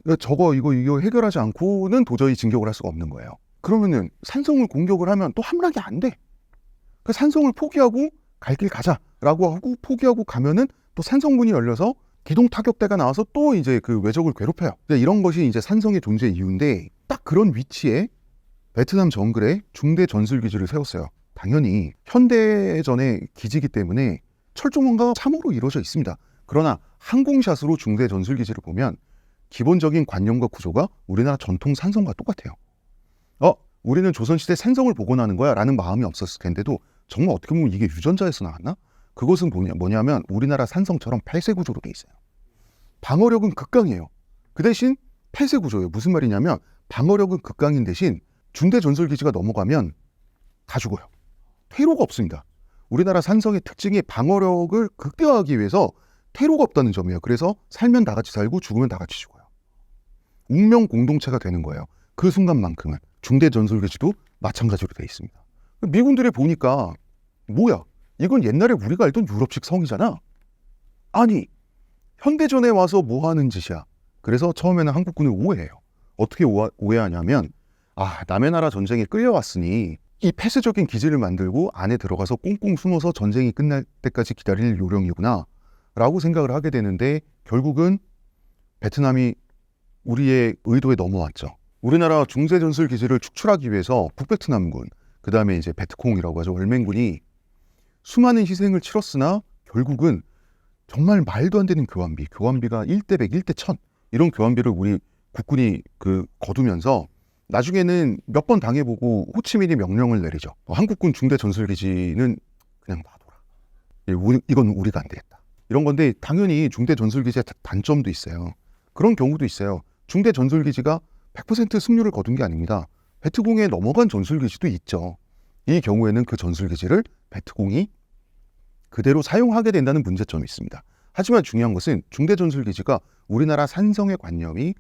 이거 해결하지 않고는 도저히 진격을 할 수가 없는 거예요. 그러면은 산성을 공격을 하면 또 함락이 안 돼. 그 산성을 포기하고 갈 길 가자라고 하고 포기하고 가면은 또 산성문이 열려서 기동 타격대가 나와서 또 이제 그 외적을 괴롭혀요. 이런 것이 이제 산성의 존재 이유인데 딱 그런 위치에 베트남 정글에 중대 전술기지를 세웠어요. 당연히 현대전의 기지이기 때문에 철조망과 참호로 이루어져 있습니다. 그러나 항공샷으로 중대 전술기지를 보면 기본적인 관념과 구조가 우리나라 전통 산성과 똑같아요. 우리는 조선시대 산성을 복원하는 거야 라는 마음이 없었을 텐데도 정말 어떻게 보면 이게 유전자에서 나왔나? 그것은 뭐냐면 우리나라 산성처럼 폐쇄 구조로 돼 있어요. 방어력은 극강이에요. 그 대신 폐쇄 구조예요. 무슨 말이냐면 방어력은 극강인 대신 중대 전술기지가 넘어가면 다 죽어요. 퇴로가 없습니다. 우리나라 산성의 특징이 방어력을 극대화하기 위해서 퇴로가 없다는 점이에요. 그래서 살면 다 같이 살고 죽으면 다 같이 죽어요. 운명 공동체가 되는 거예요. 그 순간만큼은. 중대 전술기지도 마찬가지로 돼 있습니다. 미군들이 보니까 뭐야? 이건 옛날에 우리가 알던 유럽식 성이잖아. 아니, 현대전에 와서 뭐 하는 짓이야? 그래서 처음에는 한국군을 오해해요. 어떻게 오해하냐면 남의 나라 전쟁에 끌려왔으니 이 폐쇄적인 기지를 만들고 안에 들어가서 꽁꽁 숨어서 전쟁이 끝날 때까지 기다릴 요령이구나 라고 생각을 하게 되는데 결국은 베트남이 우리의 의도에 넘어왔죠. 우리나라 중대전술기지를 축출하기 위해서 북베트남군, 그 다음에 이제 베트콩이라고 하죠. 월맹군이 수많은 희생을 치렀으나 결국은 정말 말도 안 되는 교환비가 1대 100, 1대 1000 이런 교환비를 우리 국군이 거두면서 나중에는 몇 번 당해보고 호치민이 명령을 내리죠. 한국군 중대전술기지는 그냥 놔둬라. 이건 우리가 안 되겠다. 이런 건데 당연히 중대전술기지의 단점도 있어요. 그런 경우도 있어요. 중대전술기지가 100% 승률을 거둔 게 아닙니다. 베트공에 넘어간 전술기지도 있죠. 이 경우에는 그 전술기지를 베트공이 그대로 사용하게 된다는 문제점이 있습니다. 하지만 중요한 것은 중대전술기지가 우리나라 산성의 관념이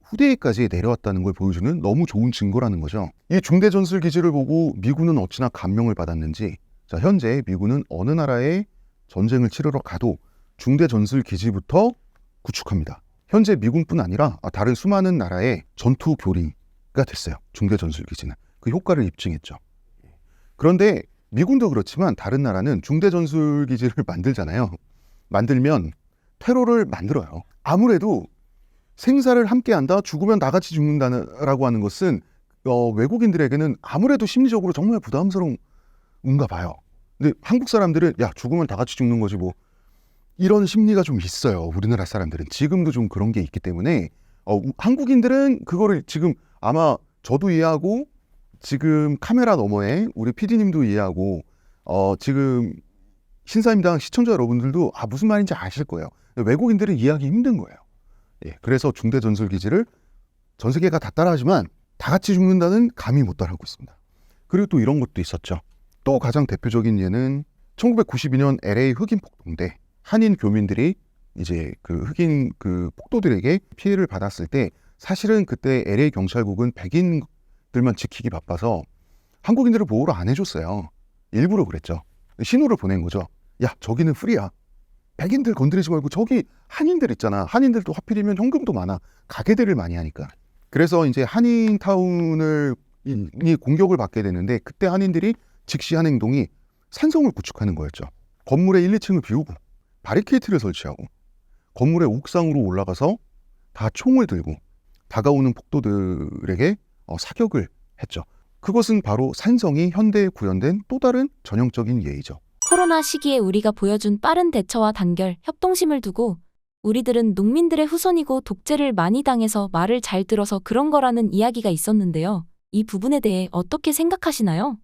후대에까지 내려왔다는 걸 보여주는 너무 좋은 증거라는 거죠. 이 중대전술기지를 보고 미군은 어찌나 감명을 받았는지, 자, 현재 미군은 어느 나라에 전쟁을 치르러 가도 중대전술기지부터 구축합니다. 현재 미군뿐 아니라 다른 수많은 나라의 전투 교리가 됐어요. 중대전술기지는. 그 효과를 입증했죠. 그런데 미군도 그렇지만 다른 나라는 중대전술기지를 만들잖아요. 만들면 퇴로를 만들어요. 아무래도 생사를 함께한다, 죽으면 다 같이 죽는다라고 하는 것은 외국인들에게는 아무래도 심리적으로 정말 부담스러운가 봐요. 근데 한국 사람들은 야, 죽으면 다 같이 죽는 거지 뭐, 이런 심리가 좀 있어요. 우리나라 사람들은 지금도 좀 그런 게 있기 때문에 한국인들은 그거를 지금 아마 저도 이해하고 지금 카메라 너머에 우리 PD님도 이해하고 지금 신사임당 시청자 여러분들도 무슨 말인지 아실 거예요. 외국인들은 이해하기 힘든 거예요. 예, 그래서 중대전술기지를 전 세계가 다 따라하지만 다 같이 죽는다는 감히 못 따라하고 있습니다. 그리고 또 이런 것도 있었죠. 또 가장 대표적인 예는 1992년 LA 흑인 폭동대, 한인 교민들이 이제 그 흑인 그 폭도들에게 피해를 받았을 때 사실은 그때 LA 경찰국은 백인들만 지키기 바빠서 한국인들을 보호를 안 해줬어요. 일부러 그랬죠. 신호를 보낸 거죠. 야, 저기는 프리야. 백인들 건드리지 말고 저기 한인들 있잖아. 한인들도 하필이면 현금도 많아. 가게들을 많이 하니까. 그래서 이제 한인타운을 이 공격을 받게 되는데 그때 한인들이 즉시 한 행동이 산성을 구축하는 거였죠. 건물의 1, 2층을 비우고 바리케이트를 설치하고 건물의 옥상으로 올라가서 다 총을 들고 다가오는 폭도들에게 사격을 했죠. 그것은 바로 산성이 현대에 구현된 또 다른 전형적인 예이죠. 코로나 시기에 우리가 보여준 빠른 대처와 단결, 협동심을 두고 우리들은 농민들의 후손이고 독재를 많이 당해서 말을 잘 들어서 그런 거라는 이야기가 있었는데요. 이 부분에 대해 어떻게 생각하시나요?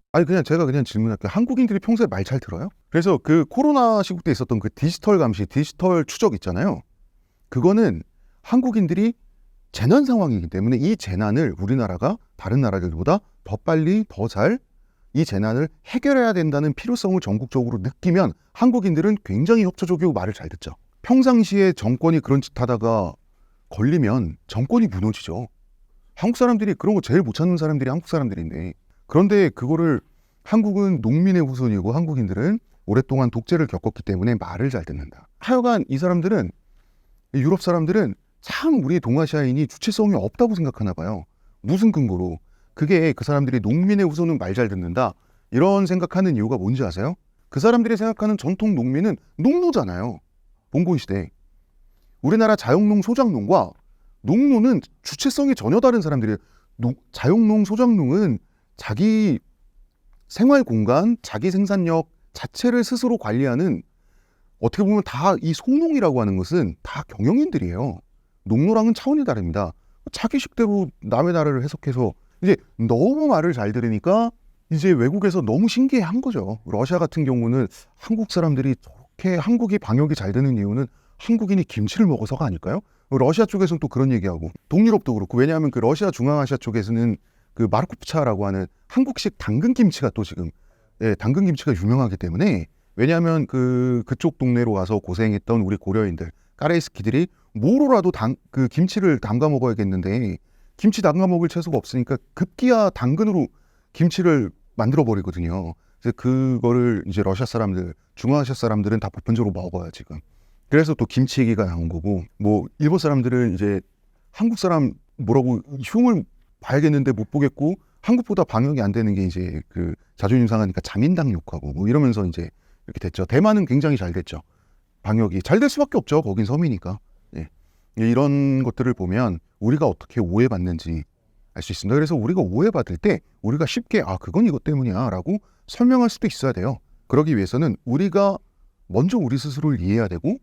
제가 그냥 질문할게요. 한국인들이 평소에 말 잘 들어요? 그래서 그 코로나 시국 때 있었던 그 디지털 감시, 디지털 추적 있잖아요. 그거는 한국인들이 재난 상황이기 때문에 이 재난을 우리나라가 다른 나라들보다 더 빨리 더 잘 이 재난을 해결해야 된다는 필요성을 전국적으로 느끼면 한국인들은 굉장히 협조적이고 말을 잘 듣죠. 평상시에 정권이 그런 짓 하다가 걸리면 정권이 무너지죠. 한국 사람들이 그런 거 제일 못 찾는 사람들이 한국 사람들인데, 그런데 그거를 한국은 농민의 후손이고 한국인들은 오랫동안 독재를 겪었기 때문에 말을 잘 듣는다. 하여간 이 사람들은, 유럽 사람들은 참 우리 동아시아인이 주체성이 없다고 생각하나 봐요. 무슨 근거로? 그게 그 사람들이 농민의 후손은 말 잘 듣는다 이런 생각하는 이유가 뭔지 아세요? 그 사람들이 생각하는 전통 농민은 농노잖아요. 봉건시대. 우리나라 자영농 소작농과 농노는 주체성이 전혀 다른 사람들이에요. 자영농 소작농은 자기 생활 공간, 자기 생산력 자체를 스스로 관리하는, 어떻게 보면 다 이 소농이라고 하는 것은 다 경영인들이에요. 농노랑은 차원이 다릅니다. 자기 식대로 남의 나라를 해석해서 이제 너무 말을 잘 들으니까 이제 외국에서 너무 신기해한 거죠. 러시아 같은 경우는 한국 사람들이 저렇게 한국이 방역이 잘 되는 이유는 한국인이 김치를 먹어서가 아닐까요? 러시아 쪽에서는 또 그런 얘기하고, 동유럽도 그렇고. 왜냐하면 그 러시아 중앙아시아 쪽에서는 그 마르코프차라고 하는 한국식 당근 김치가 또 지금 예, 당근 김치가 유명하기 때문에 왜냐하면 그쪽 동네로 와서 고생했던 우리 고려인들 까레이스키들이 뭐로라도 그 김치를 담가 먹어야겠는데 김치 담가 먹을 채소가 없으니까 급기야 당근으로 김치를 만들어 버리거든요. 그래서 그거를 이제 러시아 사람들, 중앙아시아 사람들은 다 보편적으로 먹어요 지금. 그래서 또 김치 얘기가 나온 거고, 뭐 일본 사람들은 이제 한국 사람 뭐라고 흉을 봐야겠는데 못 보겠고 한국보다 방역이 안 되는 게 이제 그 자존심 상하니까 자민당 욕하고 뭐 이러면서 이제 이렇게 됐죠. 대만은 굉장히 잘 됐죠. 방역이 잘 될 수밖에 없죠. 거긴 섬이니까. 예. 이런 것들을 보면 우리가 어떻게 오해받는지 알 수 있습니다. 그래서 우리가 오해받을 때 우리가 쉽게 그건 이것 때문이야 라고 설명할 수도 있어야 돼요. 그러기 위해서는 우리가 먼저 우리 스스로를 이해해야 되고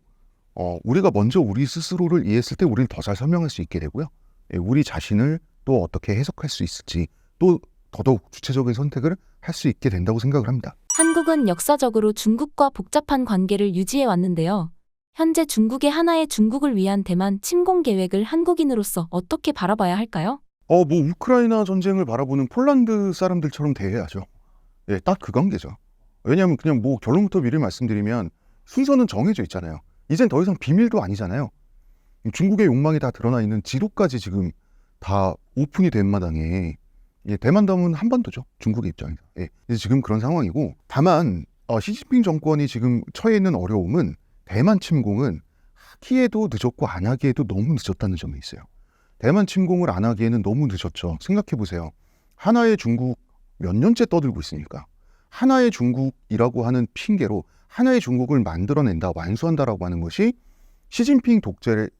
우리가 먼저 우리 스스로를 이해했을 때 우리를 더 잘 설명할 수 있게 되고요. 예, 우리 자신을 또 어떻게 해석할 수 있을지 또 더더욱 주체적인 선택을 할 수 있게 된다고 생각을 합니다. 한국은 역사적으로 중국과 복잡한 관계를 유지해 왔는데요. 현재 중국의 하나의 중국을 위한 대만 침공 계획을 한국인으로서 어떻게 바라봐야 할까요? 뭐 우크라이나 전쟁을 바라보는 폴란드 사람들처럼 대해야죠. 예, 딱 그 관계죠. 왜냐하면 그냥 뭐 결론부터 미리 말씀드리면 순서는 정해져 있잖아요. 이젠 더 이상 비밀도 아니잖아요. 중국의 욕망이 다 드러나 있는 지도까지 지금 다 오픈이 된 마당에 대만 다음은 한반도죠. 중국의 입장에서. 예, 이제 지금 그런 상황이고 다만 시진핑 정권이 지금 처해 있는 어려움은 대만 침공은 하기에도 늦었고 안 하기에도 너무 늦었다는 점이 있어요. 대만 침공을 안 하기에는 너무 늦었죠. 생각해보세요. 하나의 중국 몇 년째 떠들고 있으니까 하나의 중국이라고 하는 핑계로 하나의 중국을 만들어낸다, 완수한다라고 하는 것이 시진핑 독재를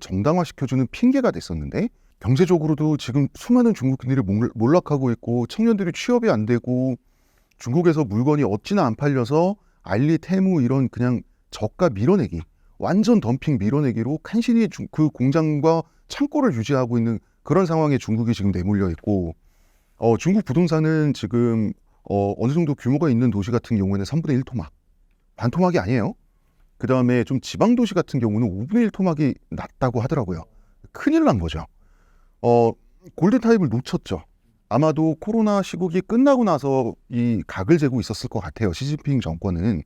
정당화시켜주는 핑계가 됐었는데 경제적으로도 지금 수많은 중국인들이 몰락하고 있고 청년들이 취업이 안 되고 중국에서 물건이 어찌나 안 팔려서 알리, 테무 이런 그냥 저가 밀어내기, 완전 덤핑 밀어내기로 간신히 그 공장과 창고를 유지하고 있는 그런 상황에 중국이 지금 내몰려 있고 중국 부동산은 지금 어느 정도 규모가 있는 도시 같은 경우에는 3분의 1 토막, 반토막이 아니에요. 그 다음에 좀 지방 도시 같은 경우는 5분의 1 토막이 낮다고 하더라고요. 큰일 난 거죠. 골든타임을 놓쳤죠. 아마도 코로나 시국이 끝나고 나서 이 각을 재고 있었을 것 같아요. 시진핑 정권은.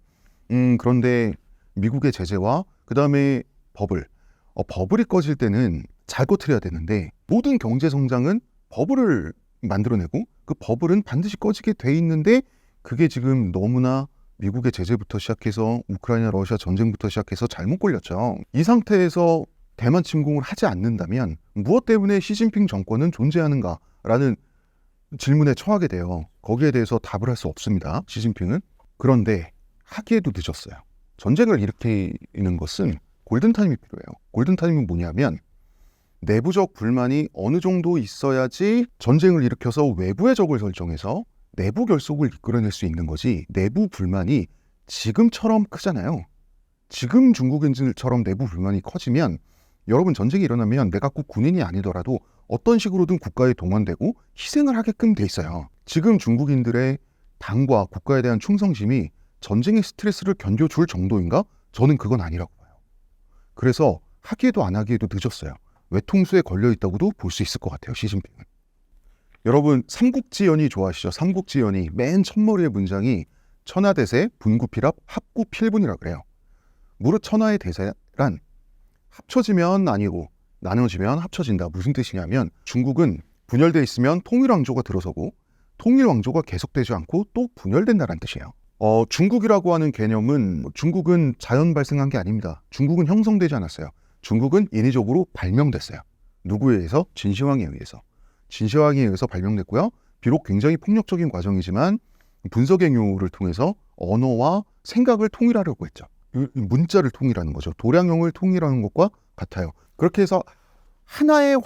그런데 미국의 제재와 그 다음에 버블이 꺼질 때는 잘 꺼트려야 되는데 모든 경제 성장은 버블을 만들어내고 그 버블은 반드시 꺼지게 돼 있는데 그게 지금 너무나 미국의 제재부터 시작해서 우크라이나 러시아 전쟁부터 시작해서 잘못 걸렸죠. 이 상태에서 대만 침공을 하지 않는다면 무엇 때문에 시진핑 정권은 존재하는가라는 질문에 처하게 돼요. 거기에 대해서 답을 할 수 없습니다. 시진핑은. 그런데 하기에도 늦었어요. 전쟁을 일으키는 것은 골든타임이 필요해요. 골든타임은 뭐냐면 내부적 불만이 어느 정도 있어야지 전쟁을 일으켜서 외부의 적을 설정해서 내부 결속을 이끌어낼 수 있는 거지, 내부 불만이 지금처럼 크잖아요. 지금 중국인들처럼 내부 불만이 커지면 여러분 전쟁이 일어나면 내가 꼭 군인이 아니더라도 어떤 식으로든 국가에 동원되고 희생을 하게끔 돼 있어요. 지금 중국인들의 당과 국가에 대한 충성심이 전쟁의 스트레스를 견뎌줄 정도인가? 저는 그건 아니라고 봐요. 그래서 하기에도 안 하기에도 늦었어요. 외통수에 걸려있다고도 볼 수 있을 것 같아요. 시진핑은. 여러분 삼국지연이 좋아하시죠? 삼국지연이 맨 첫머리의 문장이 천하대세 분구필합 합구필분이라 그래요. 무릇 천하의 대세란 합쳐지면 아니고 나눠지면 합쳐진다. 무슨 뜻이냐면 중국은 분열돼 있으면 통일왕조가 들어서고 통일왕조가 계속되지 않고 또 분열된다는 뜻이에요. 중국이라고 하는 개념은 중국은 자연 발생한 게 아닙니다. 중국은 형성되지 않았어요. 중국은 인위적으로 발명됐어요. 누구에 의해서? 진시황에 의해서. 진시황에 의해서 발명됐고요. 비록 굉장히 폭력적인 과정이지만 분석행위를 통해서 언어와 생각을 통일하려고 했죠. 문자를 통일하는 거죠. 도량형을 통일하는 것과 같아요. 그렇게 해서 하나의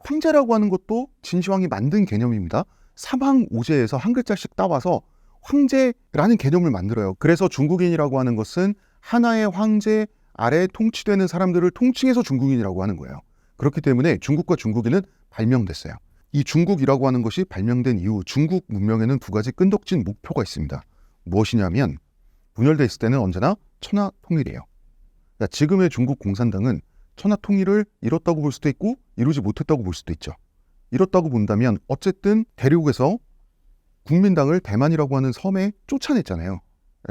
황제라고 하는 것도 진시황이 만든 개념입니다. 삼황오제에서 한 글자씩 따와서 황제라는 개념을 만들어요. 그래서 중국인이라고 하는 것은 하나의 황제 아래 통치되는 사람들을 통칭해서 중국인이라고 하는 거예요. 그렇기 때문에 중국과 중국인은 발명됐어요. 이 중국이라고 하는 것이 발명된 이후 중국 문명에는 두 가지 끈덕진 목표가 있습니다. 무엇이냐면 분열돼 있을 때는 언제나 천하 통일이에요. 그러니까 지금의 중국 공산당은 천하 통일을 이뤘다고 볼 수도 있고 이루지 못했다고 볼 수도 있죠. 이뤘다고 본다면 어쨌든 대륙에서 국민당을 대만이라고 하는 섬에 쫓아냈잖아요.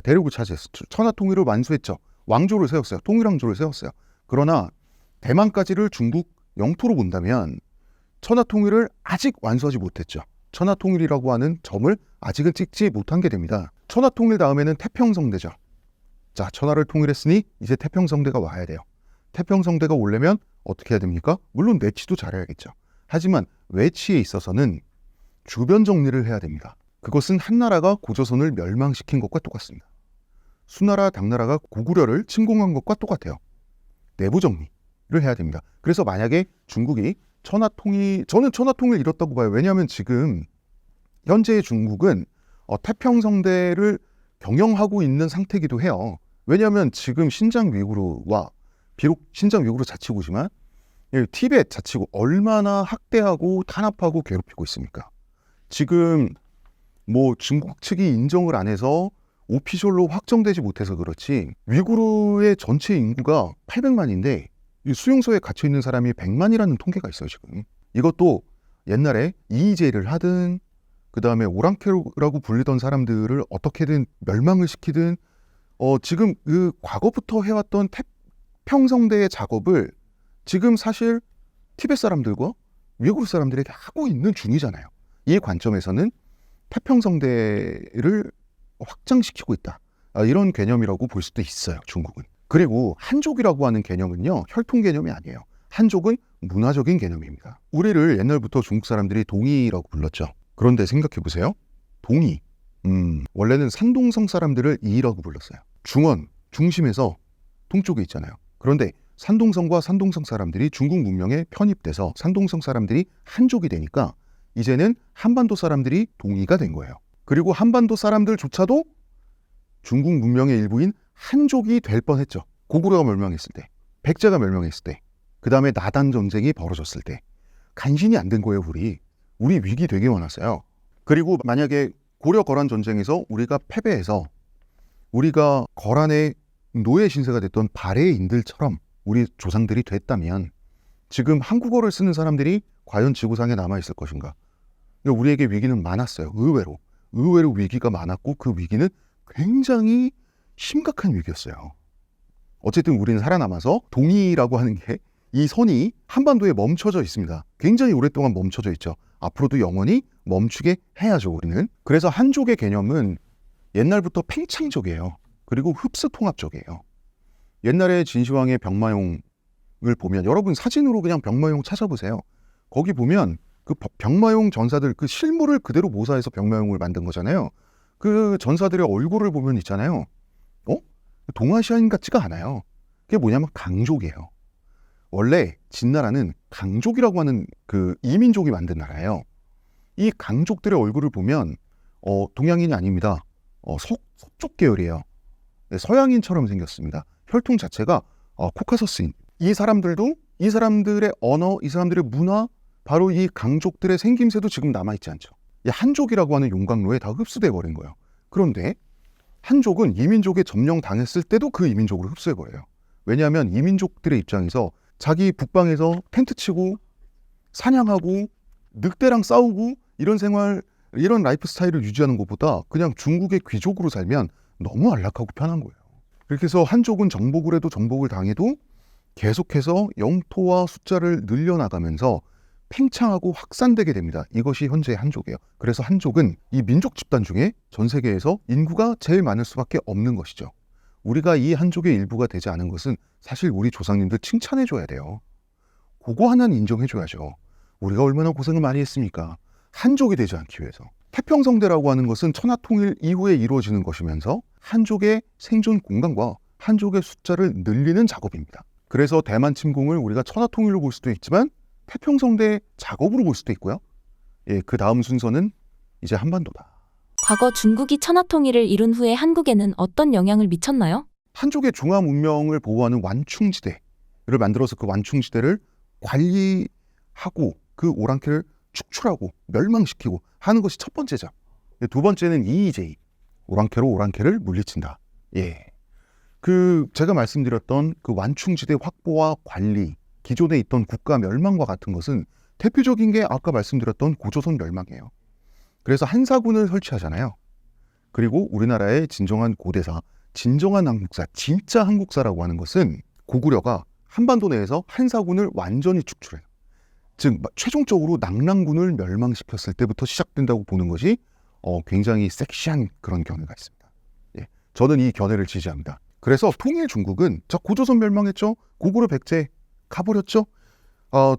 대륙을 차지했어. 천하통일을 완수했죠. 왕조를 세웠어요. 통일왕조를 세웠어요. 그러나 대만까지를 중국 영토로 본다면 천하통일을 아직 완수하지 못했죠. 천하통일이라고 하는 점을 아직은 찍지 못한 게 됩니다. 천하통일 다음에는 태평성대죠. 자, 천하를 통일했으니 이제 태평성대가 와야 돼요. 태평성대가 오려면 어떻게 해야 됩니까? 물론 내치도 잘해야겠죠. 하지만 외치에 있어서는 주변 정리를 해야 됩니다. 그것은 한나라가 고조선을 멸망시킨 것과 똑같습니다. 수나라, 당나라가 고구려를 침공한 것과 똑같아요. 내부 정리를 해야 됩니다. 그래서 만약에 중국이 저는 천하통일 이뤘다고 봐요. 왜냐하면 지금 현재의 중국은 태평성대를 경영하고 있는 상태이기도 해요. 왜냐하면 지금 신장 위구르와 비록 신장 위구르 자치구지만 티베트 자치구 얼마나 학대하고 탄압하고 괴롭히고 있습니까? 지금 뭐 중국 측이 인정을 안 해서 오피셜로 확정되지 못해서 그렇지 위구르의 전체 인구가 800만인데 수용소에 갇혀 있는 사람이 100만이라는 통계가 있어요. 지금 이것도 옛날에 이의제를 하든 그 다음에 오랑캐라고 불리던 사람들을 어떻게든 멸망을 시키든 지금 그 과거부터 해왔던 태평성대의 작업을 지금 사실 티베트 사람들과 위구르 사람들에게 하고 있는 중이잖아요. 이 관점에서는 태평성대를 확장시키고 있다. 이런 개념이라고 볼 수도 있어요. 중국은. 그리고 한족이라고 하는 개념은요. 혈통 개념이 아니에요. 한족은 문화적인 개념입니다. 우리를 옛날부터 중국 사람들이 동이라고 불렀죠. 그런데 생각해 보세요. 동이. 원래는 산동성 사람들을 이라고 불렀어요. 중원, 중심에서 동쪽에 있잖아요. 그런데 산동성과 산동성 사람들이 중국 문명에 편입돼서 산동성 사람들이 한족이 되니까 이제는 한반도 사람들이 동이가 된 거예요. 그리고 한반도 사람들조차도 중국 문명의 일부인 한족이 될 뻔했죠. 고구려가 멸망했을 때, 백제가 멸망했을 때, 그 다음에 나단 전쟁이 벌어졌을 때 간신히 안 된 거예요. 우리 위기 되게 많았어요. 그리고 만약에 고려 거란 전쟁에서 우리가 패배해서 우리가 거란의 노예 신세가 됐던 발해인들처럼 우리 조상들이 됐다면 지금 한국어를 쓰는 사람들이 과연 지구상에 남아있을 것인가? 우리에게 위기는 많았어요. 의외로 위기가 많았고 그 위기는 굉장히 심각한 위기였어요. 어쨌든 우리는 살아남아서 동이라고 하는 게 이 선이 한반도에 멈춰져 있습니다. 굉장히 오랫동안 멈춰져 있죠. 앞으로도 영원히 멈추게 해야죠. 우리는. 그래서 한족의 개념은 옛날부터 팽창적이에요. 그리고 흡수통합적이에요. 옛날에 진시황의 병마용을 보면 여러분 사진으로 그냥 병마용 찾아보세요. 거기 보면 그 병마용 전사들 그 실물을 그대로 모사해서 병마용을 만든 거잖아요. 그 전사들의 얼굴을 보면 있잖아요. 동아시아인 같지가 않아요. 그게 뭐냐면 강족이에요. 원래 진나라는 강족이라고 하는 그 이민족이 만든 나라예요. 이 강족들의 얼굴을 보면 동양인이 아닙니다. 서쪽 계열이에요. 네, 서양인처럼 생겼습니다. 혈통 자체가 코카서스인. 이 사람들도 이 사람들의 언어, 이 사람들의 문화, 바로 이 강족들의 생김새도 지금 남아있지 않죠. 이 한족이라고 하는 용광로에 다 흡수돼 버린 거예요. 그런데 한족은 이민족에 점령당했을 때도 그 이민족으로 흡수해버려요. 왜냐하면 이민족들의 입장에서 자기 북방에서 텐트 치고 사냥하고 늑대랑 싸우고 이런 생활, 이런 라이프 스타일을 유지하는 것보다 그냥 중국의 귀족으로 살면 너무 안락하고 편한 거예요. 그렇게 해서 한족은 정복을 해도 정복을 당해도 계속해서 영토와 숫자를 늘려나가면서 팽창하고 확산되게 됩니다. 이것이 현재의 한족이에요. 그래서 한족은 이 민족 집단 중에 전 세계에서 인구가 제일 많을 수밖에 없는 것이죠. 우리가 이 한족의 일부가 되지 않은 것은 사실 우리 조상님들 칭찬해줘야 돼요. 그거 하나는 인정해줘야죠. 우리가 얼마나 고생을 많이 했습니까? 한족이 되지 않기 위해서. 태평성대라고 하는 것은 천하통일 이후에 이루어지는 것이면서 한족의 생존 공간과 한족의 숫자를 늘리는 작업입니다. 그래서 대만 침공을 우리가 천하통일로 볼 수도 있지만 태평성대 작업으로 볼 수도 있고요. 그 다음 순서는 이제 한반도다. 과거 중국이 천하통일을 이룬 후에 한국에는 어떤 영향을 미쳤나요? 한족의 중화 문명을 보호하는 완충지대를 만들어서 그 완충지대를 관리하고 그 오랑캐를 축출하고 멸망시키고 하는 것이 첫 번째죠. 두 번째는 이의제의, 오랑캐로 오랑캐를 물리친다. 제가 말씀드렸던 그 완충지대 확보와 관리, 기존에 있던 국가 멸망과 같은 것은 대표적인 게 아까 말씀드렸던 고조선 멸망이에요. 그래서 한사군을 설치하잖아요. 그리고 우리나라의 진정한 고대사, 진정한 한국사, 진짜 한국사라고 하는 것은 고구려가 한반도 내에서 한사군을 완전히 축출해요. 즉 최종적으로 낙랑군을 멸망시켰을 때부터 시작된다고 보는 것이 굉장히 섹시한 그런 견해가 있습니다. 예, 저는 이 견해를 지지합니다. 그래서 통일 중국은 자 고조선 멸망했죠. 고구려 백제 가버렸죠.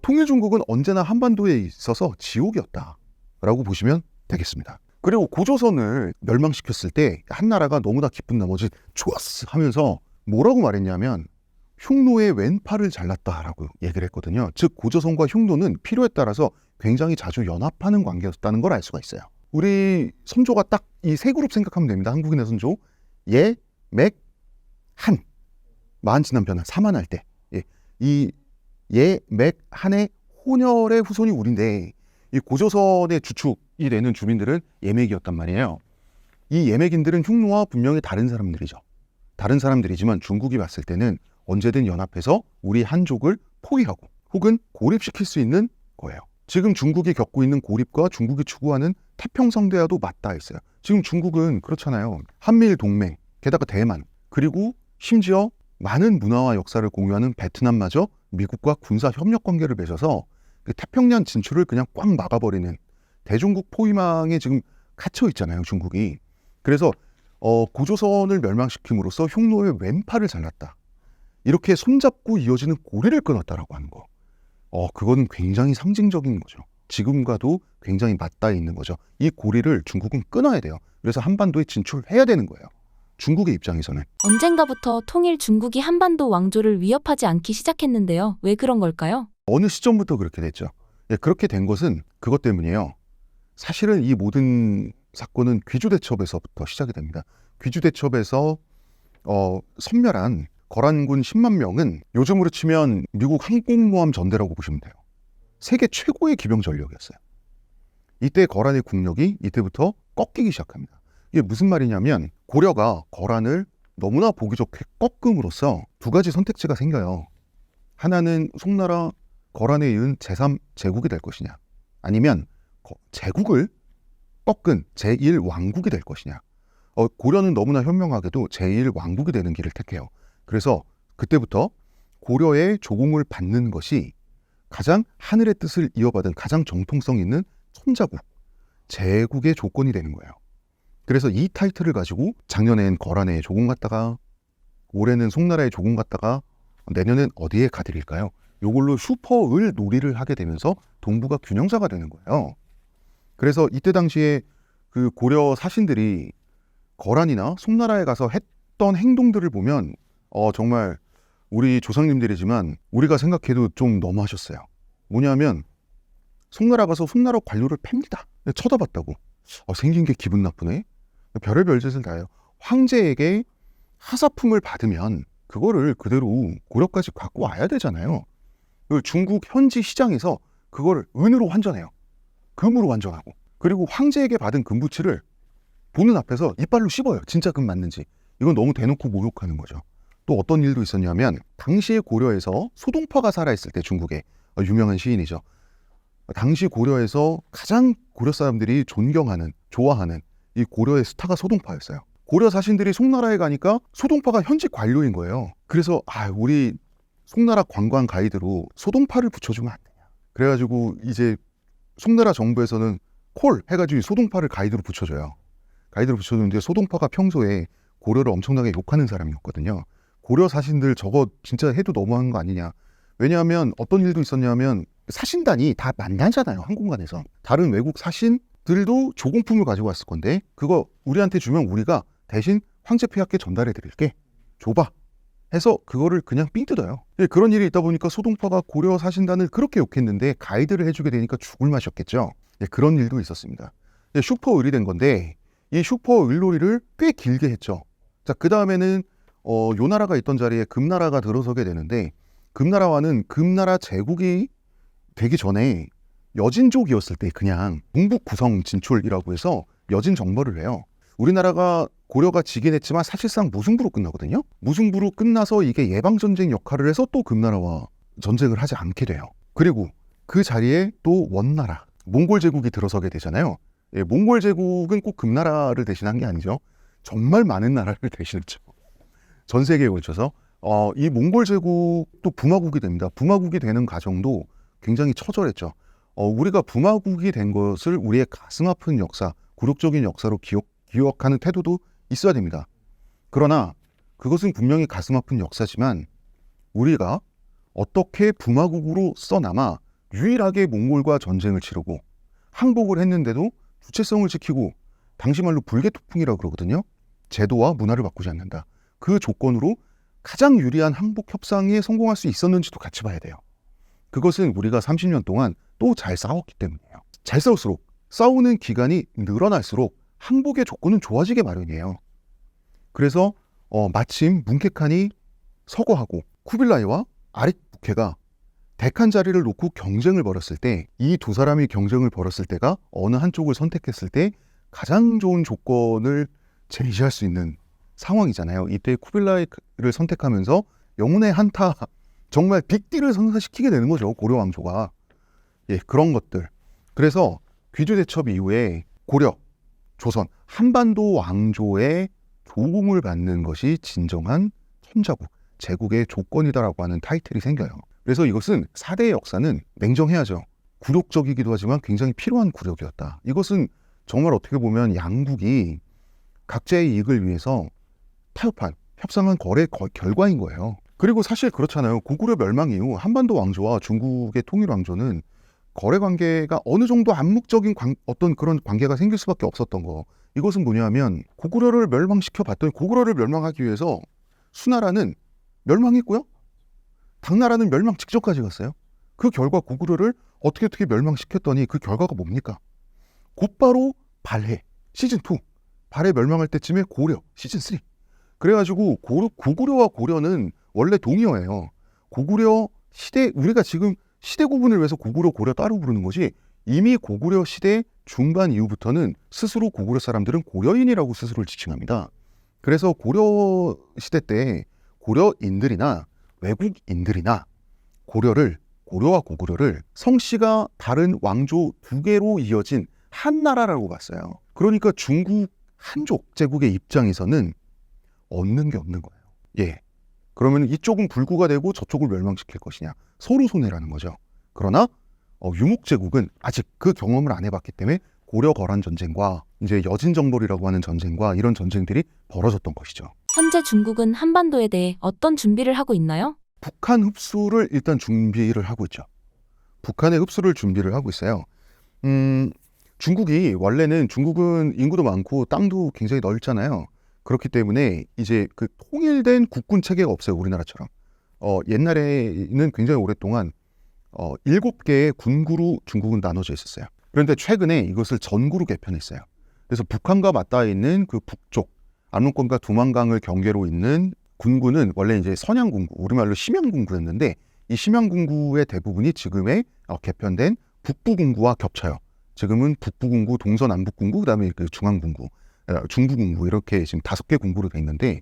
통일 중국은 언제나 한반도에 있어서 지옥이었다라고 보시면 되겠습니다. 그리고 고조선을 멸망시켰을 때 한나라가 너무나 기쁜 나머지 좋았어 하면서 뭐라고 말했냐면 흉노의 왼팔을 잘랐다라고 얘기를 했거든요. 즉 고조선과 흉노는 필요에 따라서 굉장히 자주 연합하는 관계였다는 걸 알 수가 있어요. 우리 선조가 딱 이 세 그룹 생각하면 됩니다. 한국인의 선조 예, 맥, 한 만 지난 변화 사만할 때 이 예, 맥, 한의 혼혈의 후손이 우리인데 이 고조선의 주축이 되는 주민들은 예맥이었단 말이에요. 이 예맥인들은 흉노와 분명히 다른 사람들이죠. 다른 사람들이지만 중국이 봤을 때는 언제든 연합해서 우리 한족을 포위하고 혹은 고립시킬 수 있는 거예요. 지금 중국이 겪고 있는 고립과 중국이 추구하는 태평성대와도 맞닿아 있어요. 지금 중국은 그렇잖아요. 한미일 동맹, 게다가 대만, 그리고 심지어 많은 문화와 역사를 공유하는 베트남마저 미국과 군사 협력 관계를 맺어서 그 태평양 진출을 그냥 꽉 막아버리는 대중국 포위망에 지금 갇혀 있잖아요, 중국이. 그래서 고조선을 멸망시킴으로써 흉노의 왼팔을 잘랐다. 이렇게 손잡고 이어지는 고리를 끊었다라고 하는 거. 그건 굉장히 상징적인 거죠. 지금과도 굉장히 맞닿아 있는 거죠. 이 고리를 중국은 끊어야 돼요. 그래서 한반도에 진출해야 되는 거예요. 중국의 입장에서는. 언젠가부터 통일 중국이 한반도 왕조를 위협하지 않기 시작했는데요. 왜 그런 걸까요? 어느 시점부터 그렇게 됐죠. 예, 그렇게 된 것은 그것 때문이에요. 사실은 이 모든 사건은 귀주대첩에서부터 시작이 됩니다. 귀주대첩에서 섬멸한 거란군 10만 명은 요즘으로 치면 미국 항공모함 전대라고 보시면 돼요. 세계 최고의 기병 전력이었어요. 이때 거란의 국력이 이때부터 꺾이기 시작합니다. 이게 무슨 말이냐면 고려가 거란을 너무나 보기 좋게 꺾음으로써 두 가지 선택지가 생겨요. 하나는 송나라 거란에 이은 제3제국이 될 것이냐, 아니면 제국을 꺾은 제1왕국이 될 것이냐. 고려는 너무나 현명하게도 제1왕국이 되는 길을 택해요. 그래서 그때부터 고려의 조공을 받는 것이 가장 하늘의 뜻을 이어받은 가장 정통성 있는 손자국, 제국의 조건이 되는 거예요. 그래서 이 타이틀을 가지고 작년엔 거란에 조공 갔다가 올해는 송나라에 조공 갔다가 내년엔 어디에 가드릴까요? 요걸로 슈퍼을 놀이를 하게 되면서 동북아 균형자가 되는 거예요. 그래서 이때 당시에 그 고려 사신들이 거란이나 송나라에 가서 했던 행동들을 보면 정말 우리 조상님들이지만 우리가 생각해도 좀 너무하셨어요. 뭐냐면 송나라 가서 송나라 관료를 팹니다. 쳐다봤다고. 생긴 게 기분 나쁘네. 별의별 짓을 다 해요. 황제에게 하사품을 받으면 그거를 그대로 고려까지 갖고 와야 되잖아요. 중국 현지 시장에서 그거를 은으로 환전해요. 금으로 환전하고. 그리고 황제에게 받은 금부치를 보는 앞에서 이빨로 씹어요. 진짜 금 맞는지. 이건 너무 대놓고 모욕하는 거죠. 또 어떤 일도 있었냐면 당시에 고려에서 소동파가 살아있을 때 중국에 유명한 시인이죠. 당시 고려에서 가장 고려 사람들이 존경하는, 좋아하는 이 고려의 스타가 소동파였어요. 고려 사신들이 송나라에 가니까 소동파가 현직 관료인 거예요. 그래서 우리 송나라 관광 가이드로 소동파를 붙여주면 안 되냐. 그래가지고 이제 송나라 정부에서는 콜 해가지고 소동파를 가이드로 붙여줘요. 가이드로 붙여주는데 소동파가 평소에 고려를 엄청나게 욕하는 사람이었거든요. 고려 사신들 저거 진짜 해도 너무한 거 아니냐. 왜냐하면 어떤 일도 있었냐면 사신단이 다 만나잖아요. 항공관에서. 다른 외국 사신들도 조공품을 가지고 왔을 건데 그거 우리한테 주면 우리가 대신 황제 폐하께 전달해 드릴게. 줘봐. 해서 그거를 그냥 삥 뜯어요. 그런 일이 있다 보니까 소동파가 고려 사신단을 그렇게 욕했는데 가이드를 해주게 되니까 죽을 맛이었겠죠. 그런 일도 있었습니다. 슈퍼 을이 된 건데 이 슈퍼 을놀이를 꽤 길게 했죠. 자, 그 다음에는 요나라가 있던 자리에 금나라가 들어서게 되는데 금나라와는 금나라 제국이 되기 전에 여진족이었을 때 그냥 동북 구성 진출이라고 해서 여진 정벌을 해요. 우리나라가 고려가 지긴 했지만 사실상 무승부로 끝나거든요. 무승부로 끝나서 이게 예방전쟁 역할을 해서 또 금나라와 전쟁을 하지 않게 돼요. 그리고 그 자리에 또 원나라, 몽골 제국이 들어서게 되잖아요. 예, 몽골 제국은 꼭 금나라를 대신한 게 아니죠. 정말 많은 나라를 대신했죠. 전 세계에 걸쳐서 이 몽골 제국도 부마국이 됩니다. 부마국이 되는 과정도 굉장히 처절했죠. 우리가 부마국이 된 것을 우리의 가슴 아픈 역사, 굴욕적인 역사로 기억하는 태도도 있어야 됩니다. 그러나 그것은 분명히 가슴 아픈 역사지만 우리가 어떻게 부마국으로 써남아 유일하게 몽골과 전쟁을 치르고 항복을 했는데도 주체성을 지키고 당시 말로 불개토풍이라고 그러거든요. 제도와 문화를 바꾸지 않는다. 그 조건으로 가장 유리한 항복 협상에 성공할 수 있었는지도 같이 봐야 돼요. 그것은 우리가 30년 동안 또 잘 싸웠기 때문이에요. 잘 싸울수록 싸우는 기간이 늘어날수록 항복의 조건은 좋아지게 마련이에요. 그래서 마침 뭉케칸이 서거하고 쿠빌라이와 아릭 부케가 대칸 자리를 놓고 경쟁을 벌였을 때 이 두 사람이 경쟁을 벌였을 때가 어느 한쪽을 선택했을 때 가장 좋은 조건을 제시할 수 있는 상황이잖아요. 이때 쿠빌라이를 선택하면서 영혼의 한타, 정말 빅딜을 선사시키게 되는 거죠. 고려 왕조가. 예, 그런 것들. 그래서 귀주 대첩 이후에 고려, 조선, 한반도 왕조의 조공을 받는 것이 진정한 천자국, 제국의 조건이다라고 하는 타이틀이 생겨요. 그래서 이것은 4대의 역사는 냉정해야죠. 굴욕적이기도 하지만 굉장히 필요한 굴욕이었다. 이것은 정말 어떻게 보면 양국이 각자의 이익을 위해서 타협한, 협상한 거래 결과인 거예요. 그리고 사실 그렇잖아요. 고구려 멸망 이후 한반도 왕조와 중국의 통일 왕조는 거래 관계가 어느 정도 암묵적인 어떤 그런 관계가 생길 수밖에 없었던 거. 이것은 뭐냐면 고구려를 멸망시켜 봤더니 고구려를 멸망하기 위해서 수나라는 멸망했고요. 당나라는 멸망 직전까지 갔어요. 그 결과 고구려를 어떻게 멸망시켰더니 그 결과가 뭡니까? 곧바로 발해 시즌2, 발해 멸망할 때쯤에 고려 시즌3. 그래가지고 고구려와 고려는 원래 동의어예요. 고구려 시대, 우리가 지금 시대 구분을 위해서 고구려, 고려 따로 부르는 거지 이미 고구려 시대 중반 이후부터는 스스로 고구려 사람들은 고려인이라고 스스로를 지칭합니다. 그래서 고려 시대 때 고려인들이나 외국인들이나 고려와 고구려를 성씨가 다른 왕조 두 개로 이어진 한 나라라고 봤어요. 그러니까 중국 한족 제국의 입장에서는 얻는 게 없는 거예요. 예. 그러면 이쪽은 불구가 되고 저쪽을 멸망시킬 것이냐. 서로 손해라는 거죠. 그러나 유목제국은 아직 그 경험을 안 해봤기 때문에 고려 거란 전쟁과 이제 여진정벌이라고 하는 전쟁과 이런 전쟁들이 벌어졌던 것이죠. 현재 중국은 한반도에 대해 어떤 준비를 하고 있나요? 북한 흡수를 일단 준비를 하고 있죠. 북한의 흡수를 준비를 하고 있어요. 중국은 인구도 많고 땅도 굉장히 넓잖아요. 그렇기 때문에 이제 그 통일된 국군 체계가 없어요. 우리나라처럼. 옛날에는 굉장히 오랫동안 7개의 군구로 중국은 나눠져 있었어요. 그런데 최근에 이것을 전구로 개편했어요. 그래서 북한과 맞닿아 있는 그 북쪽 압록강과 두만강을 경계로 있는 군구는 원래 이제 선양군구, 우리말로 심양군구였는데 이 심양군구의 대부분이 지금의 개편된 북부군구와 겹쳐요. 지금은 북부군구, 동서남북군구, 그다음에 그 중앙군구, 중부군구 이렇게 지금 5개 군구로 돼 있는데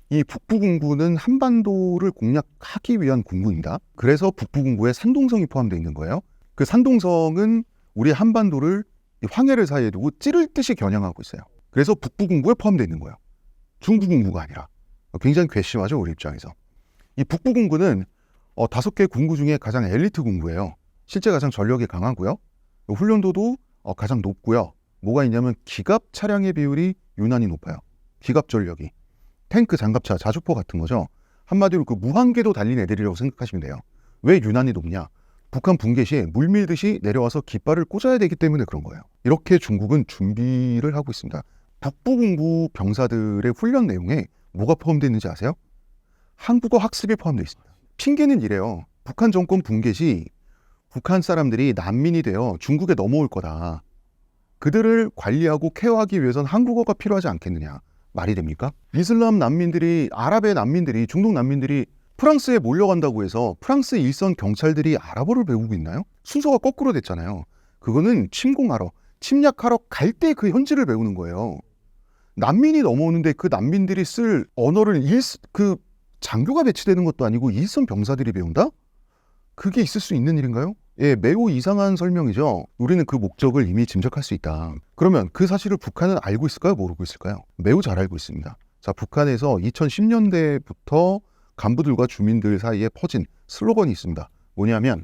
이 북부군구는 한반도를 공략하기 위한 군구입니다. 그래서 북부군구에 산동성이 포함되어 있는 거예요. 그 산동성은 우리 한반도를 황해를 사이에 두고 찌를 듯이 겨냥하고 있어요. 그래서 북부군구에 포함되어 있는 거예요. 중부군구가 아니라. 굉장히 괘씸하죠, 우리 입장에서. 이 북부군구는 5개 군구 중에 가장 엘리트 군구예요. 실제 가장 전력이 강하고요. 훈련도도 가장 높고요. 뭐가 있냐면 기갑 차량의 비율이 유난히 높아요. 기갑 전력이. 탱크, 장갑차, 자주포 같은 거죠. 한마디로 그 무한궤도 달린 애들이라고 생각하시면 돼요. 왜 유난히 높냐? 북한 붕괴 시에 물밀듯이 내려와서 깃발을 꽂아야 되기 때문에 그런 거예요. 이렇게 중국은 준비를 하고 있습니다. 북부군구 병사들의 훈련 내용에 뭐가 포함되어 있는지 아세요? 한국어 학습이 포함되어 있습니다. 핑계는 이래요. 북한 정권 붕괴 시 북한 사람들이 난민이 되어 중국에 넘어올 거다. 그들을 관리하고 케어하기 위해서는 한국어가 필요하지 않겠느냐. 말이 됩니까? 이슬람 난민들이, 아랍의 난민들이, 중동 난민들이 프랑스에 몰려간다고 해서 프랑스 일선 경찰들이 아랍어를 배우고 있나요? 순서가 거꾸로 됐잖아요. 그거는 침략하러 갈 때 그 현지를 배우는 거예요. 난민이 넘어오는데 그 난민들이 쓸 언어를 장교가 배치되는 것도 아니고 일선 병사들이 배운다? 그게 있을 수 있는 일인가요? 예, 매우 이상한 설명이죠. 우리는 그 목적을 이미 짐작할 수 있다. 그러면 그 사실을 북한은 알고 있을까요? 모르고 있을까요? 매우 잘 알고 있습니다. 자, 북한에서 2010년대부터 간부들과 주민들 사이에 퍼진 슬로건이 있습니다. 뭐냐면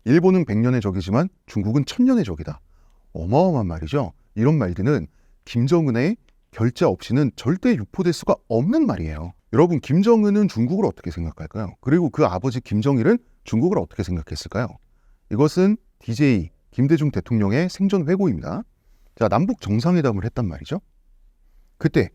일본은 100년의 적이지만 중국은 1000년의 적이다. 어마어마한 말이죠. 이런 말들은 김정은의 결재 없이는 절대 유포될 수가 없는 말이에요. 여러분, 김정은은 중국을 어떻게 생각할까요? 그리고 그 아버지 김정일은 중국을 어떻게 생각했을까요? 이것은 DJ 김대중 대통령의 생전 회고입니다. 자, 남북 정상회담을 했단 말이죠. 그때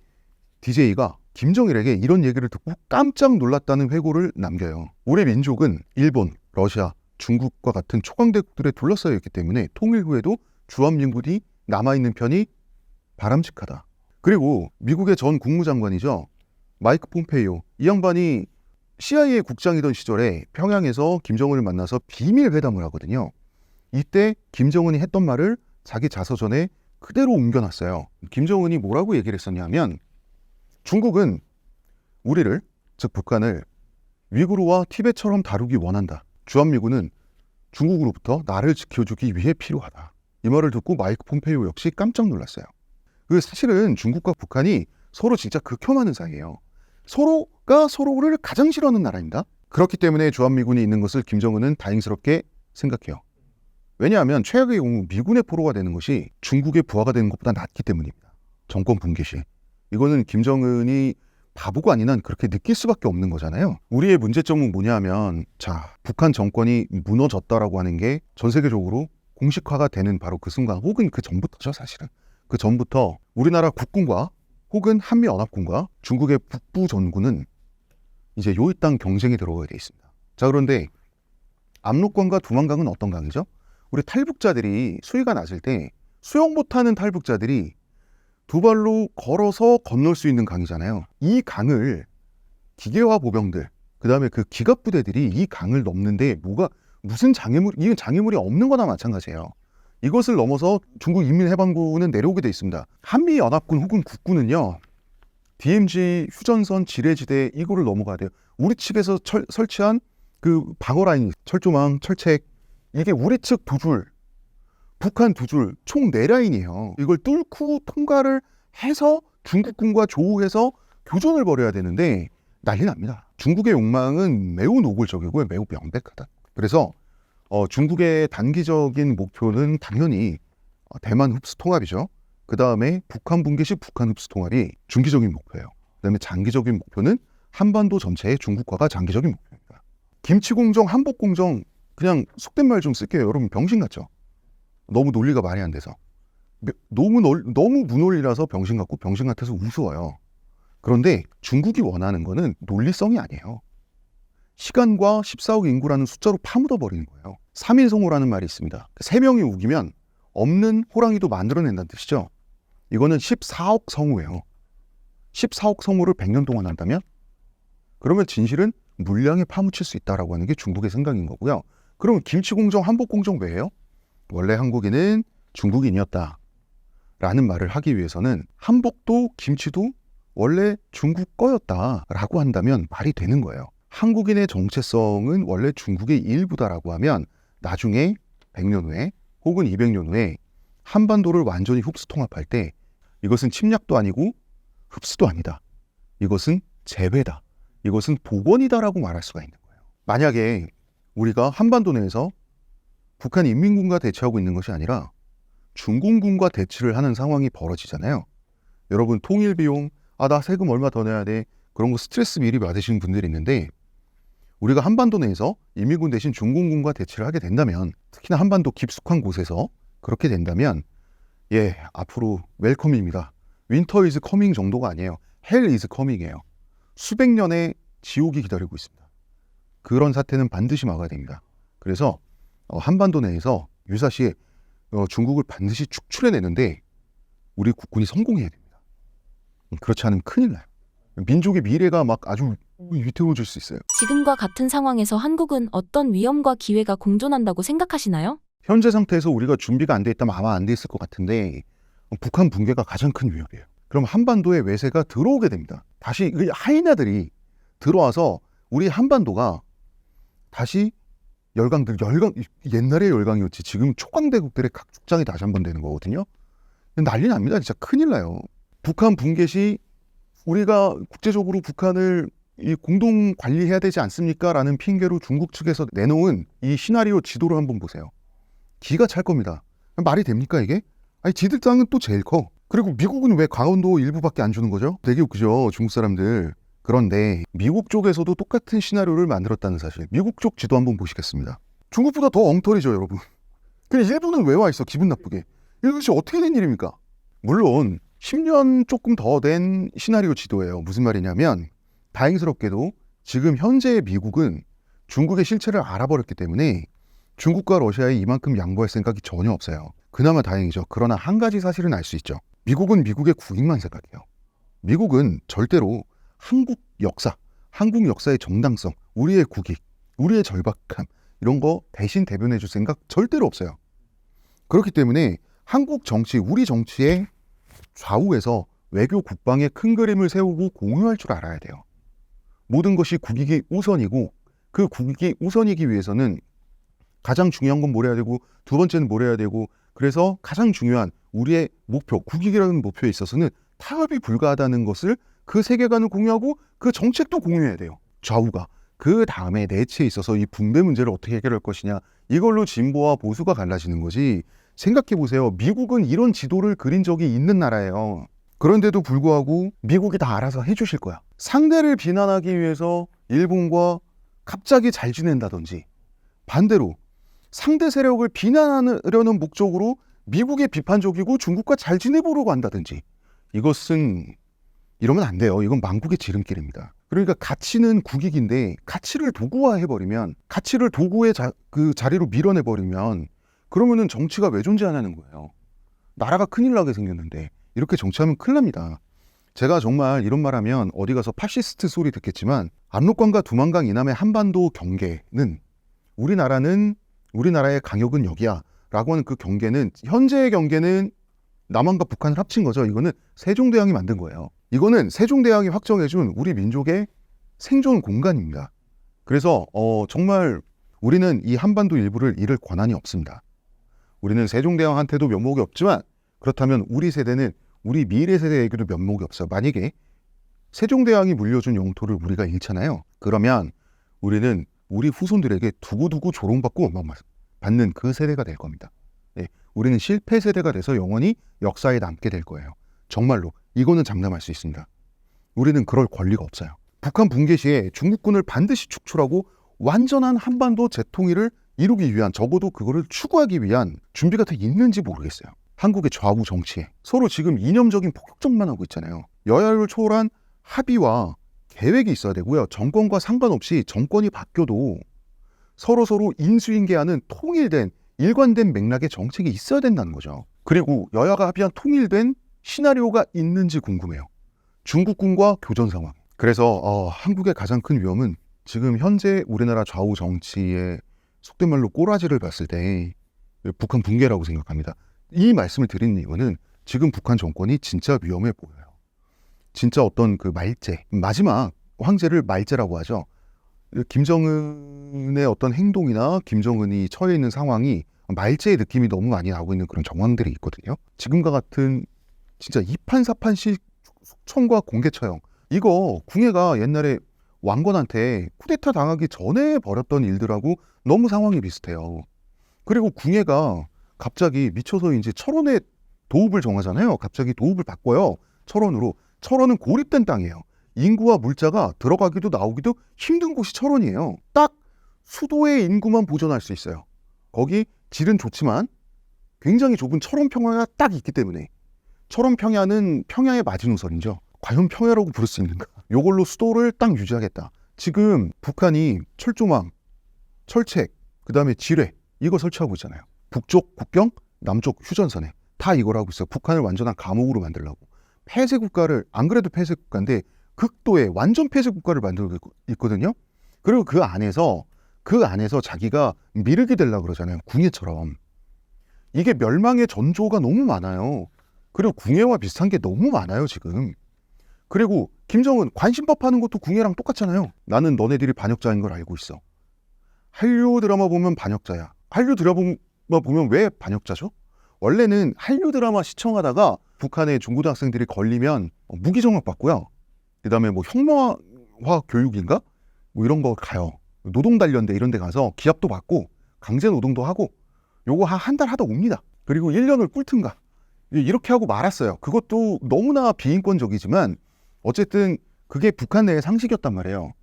DJ가 김정일에게 이런 얘기를 듣고 깜짝 놀랐다는 회고를 남겨요. 우리 민족은 일본, 러시아, 중국과 같은 초강대국들에 둘러싸여 있기 때문에 통일 후에도 주한민국이 남아있는 편이 바람직하다. 그리고 미국의 전 국무장관이죠. 마이크 폼페이오. 이 양반이 CIA 국장이던 시절에 평양에서 김정은을 만나서 비밀 회담을 하거든요. 이때 김정은이 했던 말을 자기 자서전에 그대로 옮겨놨어요. 김정은이 뭐라고 얘기를 했었냐면 중국은 우리를, 즉 북한을 위구르와 티베트처럼 다루기 원한다. 주한미군은 중국으로부터 나를 지켜주기 위해 필요하다. 이 말을 듣고 마이크 폼페이오 역시 깜짝 놀랐어요. 그 사실은 중국과 북한이 서로 진짜 극혐하는 사이예요. 서로가 서로를 가장 싫어하는 나라입니다. 그렇기 때문에 주한미군이 있는 것을 김정은은 다행스럽게 생각해요. 왜냐하면 최악의 경우 미군의 포로가 되는 것이 중국의 부하가 되는 것보다 낫기 때문입니다. 정권 붕괴 시. 이거는 김정은이 바보가 아닌 한 그렇게 느낄 수밖에 없는 거잖아요. 우리의 문제점은 뭐냐면, 자, 북한 정권이 무너졌다라고 하는 게 전 세계적으로 공식화가 되는 바로 그 순간, 혹은 그 전부터죠, 사실은. 그 전부터 우리나라 국군과 혹은 한미연합군과 중국의 북부 전군은 이제 요일당 경쟁에 들어가게 돼 있습니다. 자, 그런데 압록강과 두만강은 어떤 강이죠? 우리 탈북자들이 수위가 낮을 때 수영 못하는 탈북자들이 두 발로 걸어서 건널 수 있는 강이잖아요. 이 강을 기계화 보병들, 그 다음에 그 기갑부대들이 이 강을 넘는데 무슨 이건 장애물이 없는 거나 마찬가지예요. 이것을 넘어서 중국 인민해방군은 내려오게 돼 있습니다. 한미연합군 혹은 국군은요, DMZ 휴전선 지뢰지대 이거를 넘어가야 돼요. 우리 측에서 설치한 그 방어라인, 철조망, 철책, 이게 우리 측 두 줄, 북한 두 줄, 총 4라인이에요. 이걸 뚫고 통과를 해서 중국군과 조우해서 교전을 벌여야 되는데 난리 납니다. 중국의 욕망은 매우 노골적이고 매우 명백하다. 그래서 중국의 단기적인 목표는 당연히 대만 흡수 통합이죠. 그 다음에 북한 붕괴 시 북한 흡수 통합이 중기적인 목표예요. 그 다음에 장기적인 목표는 한반도 전체의 중국화가 장기적인 목표입니다. 김치공정, 한복공정, 그냥 속된 말 좀 쓸게요. 여러분 병신 같죠? 너무 논리가 말이 안 돼서. 너무 무논리라서 병신 같고 병신 같아서 우스워요. 그런데 중국이 원하는 거는 논리성이 아니에요. 시간과 14억 인구라는 숫자로 파묻어 버리는 거예요. 3인 성호라는 말이 있습니다. 3명이 우기면 없는 호랑이도 만들어낸다는 뜻이죠. 이거는 14억 성호예요. 14억 성호를 100년 동안 한다면? 그러면 진실은 물량에 파묻힐 수 있다라고 하는 게 중국의 생각인 거고요. 그러면 김치공정, 한복공정 왜 해요? 원래 한국인은 중국인이었다 라는 말을 하기 위해서는 한복도 김치도 원래 중국 거였다라고 한다면 말이 되는 거예요. 한국인의 정체성은 원래 중국의 일부다라고 하면 나중에 100년 후에 혹은 200년 후에 한반도를 완전히 흡수 통합할 때 이것은 침략도 아니고 흡수도 아니다. 이것은 재회다. 이것은 복원이다라고 말할 수가 있는 거예요. 만약에 우리가 한반도 내에서 북한 인민군과 대치하고 있는 것이 아니라 중공군과 대치를 하는 상황이 벌어지잖아요. 여러분 통일 비용, 나 세금 얼마 더 내야 돼. 그런 거 스트레스 미리 받으시는 분들이 있는데 우리가 한반도 내에서 인민군 대신 중공군과 대치를 하게 된다면 특히나 한반도 깊숙한 곳에서 그렇게 된다면 앞으로 웰컴입니다. 윈터 이즈 커밍 정도가 아니에요. 헬 이즈 커밍이에요. 수백 년의 지옥이 기다리고 있습니다. 그런 사태는 반드시 막아야 됩니다. 그래서 한반도 내에서 유사시에 중국을 반드시 축출해내는데 우리 국군이 성공해야 됩니다. 그렇지 않으면 큰일 나요. 민족의 미래가 막 아주 위태로워질 수 있어요. 지금과 같은 상황에서 한국은 어떤 위험과 기회가 공존한다고 생각하시나요? 현재 상태에서 우리가 준비가 안 돼 있다면 아마 안 돼 있을 것 같은데 북한 붕괴가 가장 큰 위협이에요. 그럼 한반도에 외세가 들어오게 됩니다. 다시 하이나들이 들어와서 우리 한반도가 다시 옛날에 열강이었지. 지금 초강대국들의 각축장이 다시 한번 되는 거거든요. 난리 납니다. 진짜 큰일 나요. 북한 붕괴 시 우리가 국제적으로 북한을 공동 관리해야 되지 않습니까? 라는 핑계로 중국 측에서 내놓은 이 시나리오 지도를 한번 보세요. 기가 찰 겁니다. 말이 됩니까 이게? 아니 지들 땅은 또 제일 커. 그리고 미국은 왜 강원도 일부밖에 안 주는 거죠? 되게 웃기죠, 중국 사람들. 그런데 미국 쪽에서도 똑같은 시나리오를 만들었다는 사실. 미국 쪽 지도 한번 보시겠습니다. 중국보다 더 엉터리죠, 여러분. 근데 일본은 왜 와 있어, 기분 나쁘게. 이것이 어떻게 된 일입니까? 물론 10년 조금 더 된 시나리오 지도예요. 무슨 말이냐면 다행스럽게도 지금 현재의 미국은 중국의 실체를 알아버렸기 때문에 중국과 러시아에 이만큼 양보할 생각이 전혀 없어요. 그나마 다행이죠. 그러나 한 가지 사실은 알 수 있죠. 미국은 미국의 국익만 생각해요. 미국은 절대로 한국 역사, 한국 역사의 정당성, 우리의 국익, 우리의 절박함 이런 거 대신 대변해 줄 생각 절대로 없어요. 그렇기 때문에 한국 정치, 우리 정치의 좌우에서 외교 국방의 큰 그림을 세우고 공유할 줄 알아야 돼요. 모든 것이 국익이 우선이고 그 국익이 우선이기 위해서는 가장 중요한 건 뭘 해야 되고 두 번째는 뭘 해야 되고 그래서 가장 중요한 우리의 목표, 국익이라는 목표에 있어서는 타협이 불가하다는 것을 그 세계관을 공유하고 그 정책도 공유해야 돼요. 좌우가. 그 다음에 내치에 있어서 이 분배 문제를 어떻게 해결할 것이냐 이걸로 진보와 보수가 갈라지는 거지. 생각해 보세요. 미국은 이런 지도를 그린 적이 있는 나라예요. 그런데도 불구하고 미국이 다 알아서 해주실 거야. 상대를 비난하기 위해서 일본과 갑자기 잘 지낸다든지 반대로 상대 세력을 비난하려는 목적으로 미국에 비판적이고 중국과 잘 지내보려고 한다든지 이것은 이러면 안 돼요. 이건 망국의 지름길입니다. 그러니까 가치는 국익인데 가치를 도구화해버리면 가치를 도구의 그 자리로 밀어내버리면 그러면은 정치가 왜 존재하냐는 거예요. 나라가 큰일 나게 생겼는데 이렇게 정치하면 큰일 납니다. 제가 정말 이런 말하면 어디 가서 파시스트 소리 듣겠지만 압록강과 두만강 이남의 한반도 경계는 우리나라의 강역은 여기야 라고 하는 그 경계는 현재의 경계는 남한과 북한을 합친 거죠. 이거는 세종대왕이 만든 거예요. 이거는 세종대왕이 확정해준 우리 민족의 생존 공간입니다. 그래서 정말 우리는 이 한반도 일부를 잃을 권한이 없습니다. 우리는 세종대왕한테도 면목이 없지만 그렇다면 우리 세대는 우리 미래 세대에게도 면목이 없어요. 만약에 세종대왕이 물려준 영토를 우리가 잃잖아요. 그러면 우리는 우리 후손들에게 두고두고 조롱받고 받는 그 세대가 될 겁니다. 네, 우리는 실패 세대가 돼서 영원히 역사에 남게 될 거예요. 정말로 이거는 장담할 수 있습니다. 우리는 그럴 권리가 없어요. 북한 붕괴 시에 중국군을 반드시 축출하고 완전한 한반도 재통일을 이루기 위한 적어도 그거를 추구하기 위한 준비가 돼 있는지 모르겠어요. 한국의 좌우 정치에 서로 지금 이념적인 폭격전만 하고 있잖아요. 여야를 초월한 합의와 계획이 있어야 되고요. 정권과 상관없이 정권이 바뀌어도 서로 인수인계하는 통일된 일관된 맥락의 정책이 있어야 된다는 거죠. 그리고 여야가 합의한 통일된 시나리오가 있는지 궁금해요. 중국군과 교전 상황. 그래서 한국의 가장 큰 위험은 지금 현재 우리나라 좌우 정치의 속된 말로 꼬라지를 봤을 때 북한 붕괴라고 생각합니다. 이 말씀을 드리는 이유는 지금 북한 정권이 진짜 위험해 보여요. 진짜 어떤 그 말제, 마지막 황제를 말제라고 하죠. 김정은의 어떤 행동이나 김정은이 처해 있는 상황이 말제의 느낌이 너무 많이 나고 있는 그런 정황들이 있거든요. 지금과 같은 진짜 이판사판식 숙청과 공개 처형. 이거 궁예가 옛날에 왕건한테 쿠데타 당하기 전에 벌였던 일들하고 너무 상황이 비슷해요. 그리고 궁예가 갑자기 미쳐서 이제 철원에 도읍을 정하잖아요. 갑자기 도읍을 바꿔요. 철원으로. 철원은 고립된 땅이에요. 인구와 물자가 들어가기도 나오기도 힘든 곳이 철원이에요. 딱 수도의 인구만 보존할 수 있어요. 거기 질은 좋지만 굉장히 좁은 철원 평야가 딱 있기 때문에 철원 평야는 평야의 마지노선이죠. 과연 평야라고 부를 수 있는가? 이걸로 수도를 딱 유지하겠다. 지금 북한이 철조망, 철책, 그 다음에 지뢰 이거 설치하고 있잖아요. 북쪽 국경, 남쪽 휴전선에 다 이걸 하고 있어요. 북한을 완전한 감옥으로 만들려고. 폐쇄 국가를, 안 그래도 폐쇄 국가인데 극도의 완전 폐쇄 국가를 만들고 있거든요. 그리고 그 안에서 자기가 미륵이 되려고 그러잖아요. 궁예처럼. 이게 멸망의 전조가 너무 많아요. 그리고 궁예와 비슷한 게 너무 많아요 지금. 그리고 김정은 관심법 하는 것도 궁예랑 똑같잖아요. 나는 너네들이 반역자인 걸 알고 있어. 한류 드라마 보면 반역자야. 한류 드라마 보면 왜 반역자죠? 원래는 한류 드라마 시청하다가 북한의 중고등학생들이 걸리면 무기징역 받고요. 그다음에 뭐 혁명화 교육인가? 뭐 이런 거 가요. 노동단련대 이런 데 가서 기합도 받고 강제 노동도 하고 요거 한 달 하다 옵니다. 그리고 1년을 꿀든가 이렇게 하고 말았어요. 그것도 너무나 비인권적이지만 어쨌든 그게 북한 내의 상식이었단 말이에요.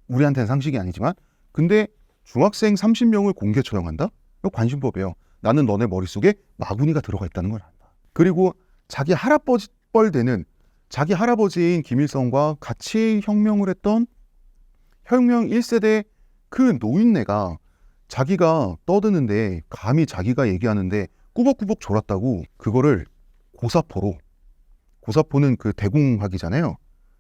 우리한테는 상식이 아니지만. 근데 중학생 30명을 공개 처형한다? 이거 관심법이에요. 나는 너네 머릿속에 마구니가 들어가 있다는 걸 안다. 그리고 자기 할아버지 뻘 되는 자기 할아버지인 김일성과 같이 혁명을 했던 혁명 1세대 그 노인네가 자기가 떠드는데 감히 자기가 얘기하는데 꾸벅꾸벅 졸았다고 그거를 고사포는 그 대공학이잖아요.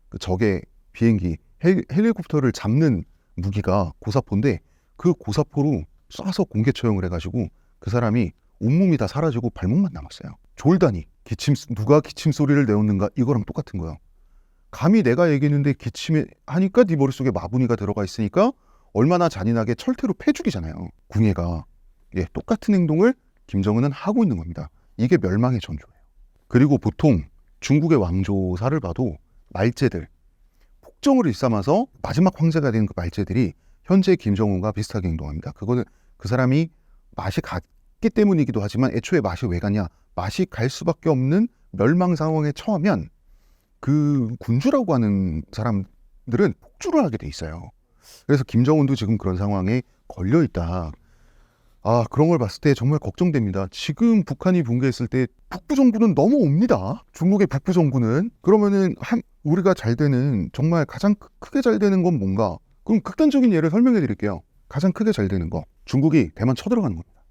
그 적의 비행기 헬리콥터를 잡는 무기가 고사포인데 그 고사포로 쏴서 공개 처형을 해가지고 그 사람이 온몸이 다 사라지고 발목만 남았어요. 졸다니 누가 기침 소리를 내었는가 이거랑 똑같은 거야. 감히 내가 얘기했는데 기침하니까 네 머릿속에 마구니가 들어가 있으니까 얼마나 잔인하게 철퇴로 패 죽이잖아요. 궁예가. 예, 똑같은 행동을 김정은은 하고 있는 겁니다. 이게 멸망의 전조예요. 그리고 보통 중국의 왕조사를 봐도 말제들 폭정을 일삼아서 마지막 황제가 된 그 말제들이 현재 김정은과 비슷하게 행동합니다. 그거는 그 사람이 맛이 갔기 때문이기도 하지만 애초에 맛이 왜 가냐? 맛이 갈 수밖에 없는 멸망 상황에 처하면 그 군주라고 하는 사람들은 폭주를 하게 돼 있어요. 그래서 김정은도 지금 그런 상황에 걸려 있다. 그런 걸 봤을 때 정말 걱정됩니다. 지금 북한이 붕괴했을 때 북부정부는 넘어옵니다. 중국의 북부정부는. 그러면은 우리가 잘 되는 정말 가장 크게 잘 되는 건 뭔가? 그럼 극단적인 예를 설명해 드릴게요. 가장 크게 잘 되는 거. 중국이 대만 쳐들어가는 겁니다.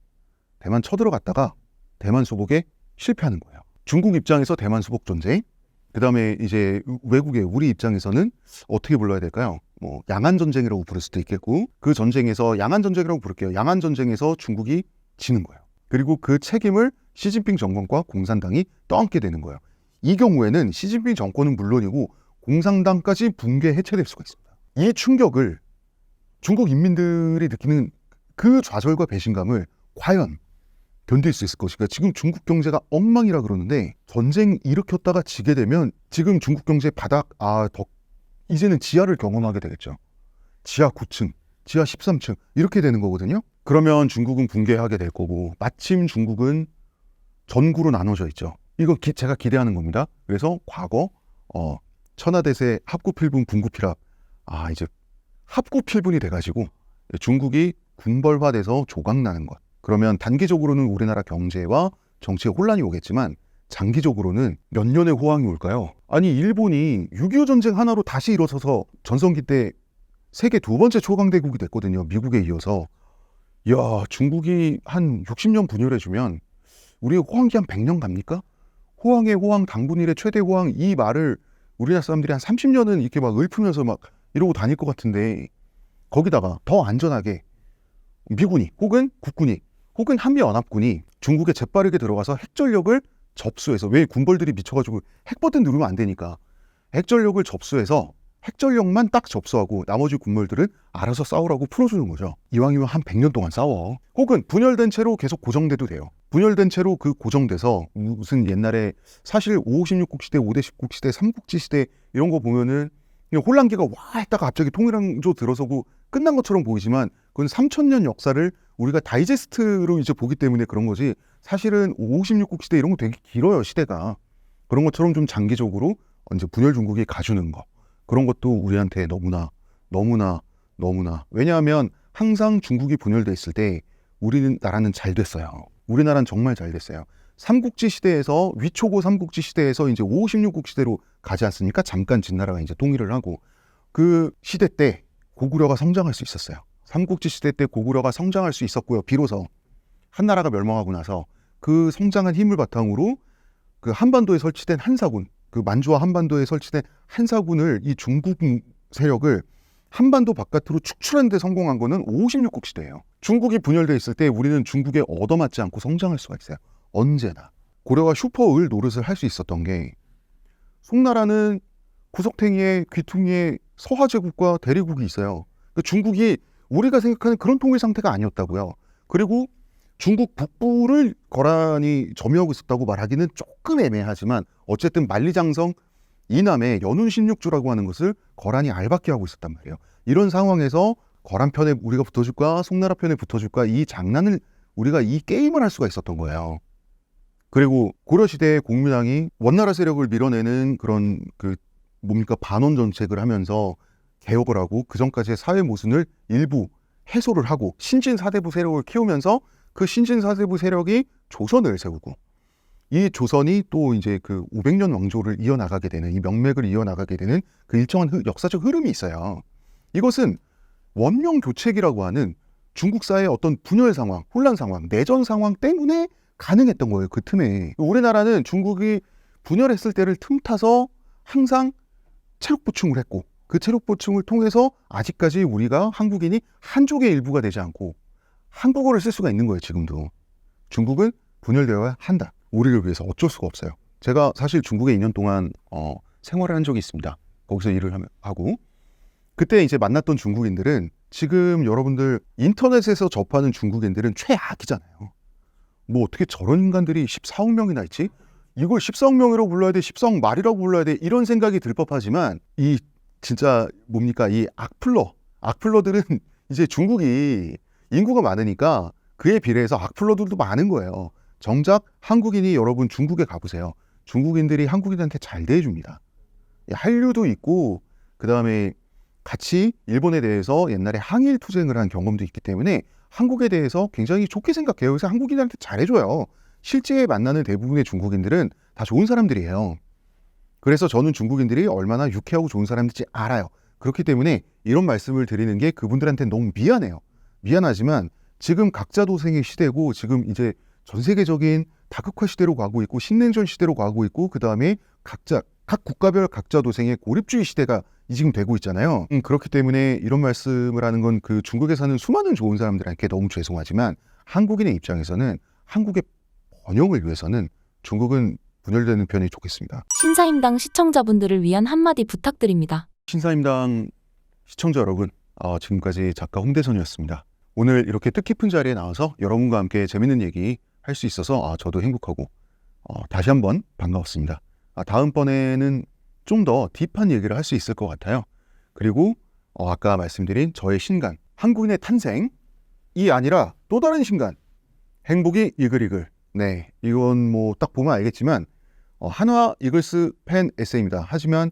대만 쳐들어갔다가 대만 수복에 실패하는 거예요. 중국 입장에서 대만 수복 전쟁. 그 다음에 이제 외국의 우리 입장에서는 어떻게 불러야 될까요? 뭐 양안 전쟁이라고 부를 수도 있겠고 그 전쟁에서 양안 전쟁이라고 부를게요. 양안 전쟁에서 중국이 지는 거예요. 그리고 그 책임을 시진핑 정권과 공산당이 떠안게 되는 거예요. 이 경우에는 시진핑 정권은 물론이고 공산당까지 붕괴 해체될 수가 있습니다. 이 충격을 중국 인민들이 느끼는 그 좌절과 배신감을 과연 견딜 수 있을 것인가. 지금 중국 경제가 엉망이라 그러는데 전쟁 일으켰다가 지게 되면 지금 중국 경제 바닥 이제는 지하를 경험하게 되겠죠. 지하 9층, 지하 13층 이렇게 되는 거거든요. 그러면 중국은 붕괴하게 될 거고 마침 중국은 전구로 나눠져 있죠. 이거 제가 기대하는 겁니다. 그래서 과거 천하대세 합구필분 분구필합 이제 합구필분이 돼가지고 중국이 군벌화돼서 조각나는 것. 그러면 단기적으로는 우리나라 경제와 정치에 혼란이 오겠지만 장기적으로는 몇 년의 호황이 올까요? 아니 일본이 6.25 전쟁 하나로 다시 일어서서 전성기 때 세계 두 번째 초강대국이 됐거든요. 미국에 이어서. 야, 중국이 한 60년 분열해주면 우리 호황기 한 100년 갑니까? 호황의 호황, 당분일의 최대 호황 이 말을 우리나라 사람들이 한 30년은 이렇게 막 읊으면서 막 이러고 다닐 것 같은데 거기다가 더 안전하게 미군이 혹은 국군이 혹은 한미연합군이 중국에 재빠르게 들어가서 핵전력을 접수해서 왜 군벌들이 미쳐가지고 핵 버튼 누르면 안 되니까 핵전력을 접수해서 핵전력만 딱 접수하고 나머지 군벌들은 알아서 싸우라고 풀어주는 거죠. 이왕이면 한 100년 동안 싸워. 혹은 분열된 채로 계속 고정돼도 돼요. 분열된 채로 그 고정돼서 무슨 옛날에 사실 556국 시대, 5대 10국 시대, 삼국지 시대 이런 거 보면은 그냥 혼란기가 와 했다가 갑자기 통일왕조 들어서고 끝난 것처럼 보이지만 그건 3000년 역사를 우리가 다이제스트로 이제 보기 때문에 그런 거지 사실은 556국 시대 이런 거 되게 길어요 시대가. 그런 것처럼 좀 장기적으로 이제 분열 중국이 가주는 거 그런 것도 우리한테 너무나 왜냐하면 항상 중국이 분열돼 있을 때 우리나라는 잘 됐어요. 우리나라는 정말 잘 됐어요. 삼국지 시대에서 위초고 삼국지 시대에서 이제 556국 시대로 가지 않습니까? 잠깐 진나라가 이제 통일을 하고 그 시대 때 고구려가 성장할 수 있었어요. 삼국지 시대 때 고구려가 성장할 수 있었고요. 비로소 한나라가 멸망하고 나서 그 성장한 힘을 바탕으로 그 한반도에 설치된 한사군, 그 만주와 한반도에 설치된 한사군을 이 중국 세력을 한반도 바깥으로 축출하는 데 성공한 거는 556국 시대예요. 중국이 분열돼 있을 때 우리는 중국에 얻어맞지 않고 성장할 수가 있어요. 언제나. 고려가 슈퍼을 노릇을 할 수 있었던 게 송나라는 구석탱이에 귀퉁이에 서하제국과 대리국이 있어요. 그러니까 중국이 우리가 생각하는 그런 통일 상태가 아니었다고요. 그리고 중국 북부를 거란이 점유하고 있었다고 말하기는 조금 애매하지만 어쨌든 만리장성 이남에 연운 16주라고 하는 것을 거란이 알박기 하고 있었단 말이에요. 이런 상황에서 거란 편에 우리가 붙어줄까 송나라 편에 붙어줄까 이 장난을 우리가 이 게임을 할 수가 있었던 거예요. 그리고 고려시대에 공민왕이 원나라 세력을 밀어내는 그런 반원 정책을 하면서 개혁을 하고 그 전까지의 사회 모순을 일부 해소를 하고 신진사대부 세력을 키우면서 그 신진사대부 세력이 조선을 세우고 이 조선이 또 이제 그 500년 왕조를 이어나가게 되는 이 명맥을 이어나가게 되는 그 일정한 역사적 흐름이 있어요. 이것은 원명교책이라고 하는 중국사의 어떤 분열 상황, 혼란 상황, 내전 상황 때문에 가능했던 거예요. 그 틈에. 우리나라는 중국이 분열했을 때를 틈타서 항상 체력 보충을 했고 그 체력 보충을 통해서 아직까지 우리가 한국인이 한족의 일부가 되지 않고 한국어를 쓸 수가 있는 거예요. 지금도. 중국은 분열되어야 한다. 우리를 위해서 어쩔 수가 없어요. 제가 사실 중국에 2년 동안 생활을 한 적이 있습니다. 거기서 일을 하고 그때 이제 만났던 중국인들은 지금 여러분들 인터넷에서 접하는 중국인들은 최악이잖아요. 뭐 어떻게 저런 인간들이 14억 명이나 있지? 이걸 14억 명이라고 불러야 돼? 14억 말이라고 불러야 돼? 이런 생각이 들 법하지만 이 진짜 뭡니까? 이 악플러들은 이제 중국이 인구가 많으니까 그에 비례해서 악플러들도 많은 거예요. 정작 한국인이 여러분 중국에 가보세요. 중국인들이 한국인한테 잘 대해줍니다. 한류도 있고 그 다음에 같이 일본에 대해서 옛날에 항일 투쟁을 한 경험도 있기 때문에 한국에 대해서 굉장히 좋게 생각해요. 그래서 한국인한테 잘해줘요. 실제 만나는 대부분의 중국인들은 다 좋은 사람들이에요. 그래서 저는 중국인들이 얼마나 유쾌하고 좋은 사람인지 알아요. 그렇기 때문에 이런 말씀을 드리는 게 그분들한테 너무 미안해요. 미안하지만 지금 각자 도생의 시대고 지금 이제 전 세계적인 다극화 시대로 가고 있고 신냉전 시대로 가고 있고 그 다음에 각 국가별 각자 도생의 고립주의 시대가 지금 되고 있잖아요. 그렇기 때문에 이런 말씀을 하는 건 그 중국에 사는 수많은 좋은 사람들에게 너무 죄송하지만 한국인의 입장에서는 한국의 번영을 위해서는 중국은 분열되는 편이 좋겠습니다. 신사임당 시청자분들을 위한 한마디 부탁드립니다. 신사임당 시청자 여러분, 지금까지 작가 홍대선이었습니다. 오늘 이렇게 뜻깊은 자리에 나와서 여러분과 함께 재밌는 얘기 할 수 있어서 저도 행복하고 다시 한번 반가웠습니다. 다음번에는 좀 더 딥한 얘기를 할 수 있을 것 같아요. 그리고 아까 말씀드린 저의 신간, 한국인의 탄생이 아니라 또 다른 신간, 행복이 이글이글. 네, 이건 뭐 딱 보면 알겠지만 한화 이글스 팬 에세이입니다. 하지만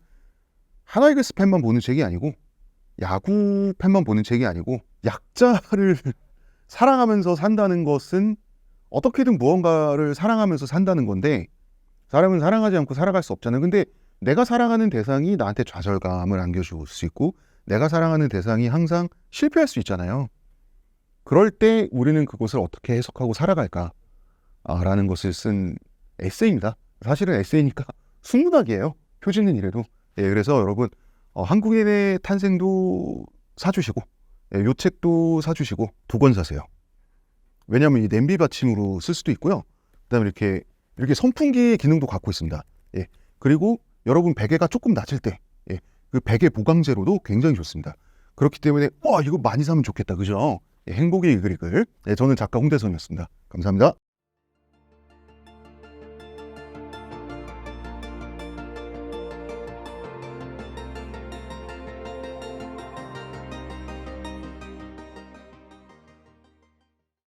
한화 이글스 팬만 보는 책이 아니고 야구 팬만 보는 책이 아니고 약자를 사랑하면서 산다는 것은 어떻게든 무언가를 사랑하면서 산다는 건데 사람은 사랑하지 않고 살아갈 수 없잖아요. 근데 내가 사랑하는 대상이 나한테 좌절감을 안겨줄 수 있고 내가 사랑하는 대상이 항상 실패할 수 있잖아요. 그럴 때 우리는 그것을 어떻게 해석하고 살아갈까? 라는 것을 쓴 에세이입니다. 사실은 에세이니까 순문학이에요. 표지는 이래도. 그래서 여러분 한국인의 탄생도 사주시고 요 책도 사주시고 2권 사세요. 왜냐하면 이 냄비 받침으로 쓸 수도 있고요. 그다음에 이렇게 선풍기 기능도 갖고 있습니다. 그리고 여러분 베개가 조금 낮을 때 그 베개 보강제로도 굉장히 좋습니다. 그렇기 때문에 이거 많이 사면 좋겠다, 그죠? 행복의 이글이글. 저는 작가 홍대선이었습니다. 감사합니다.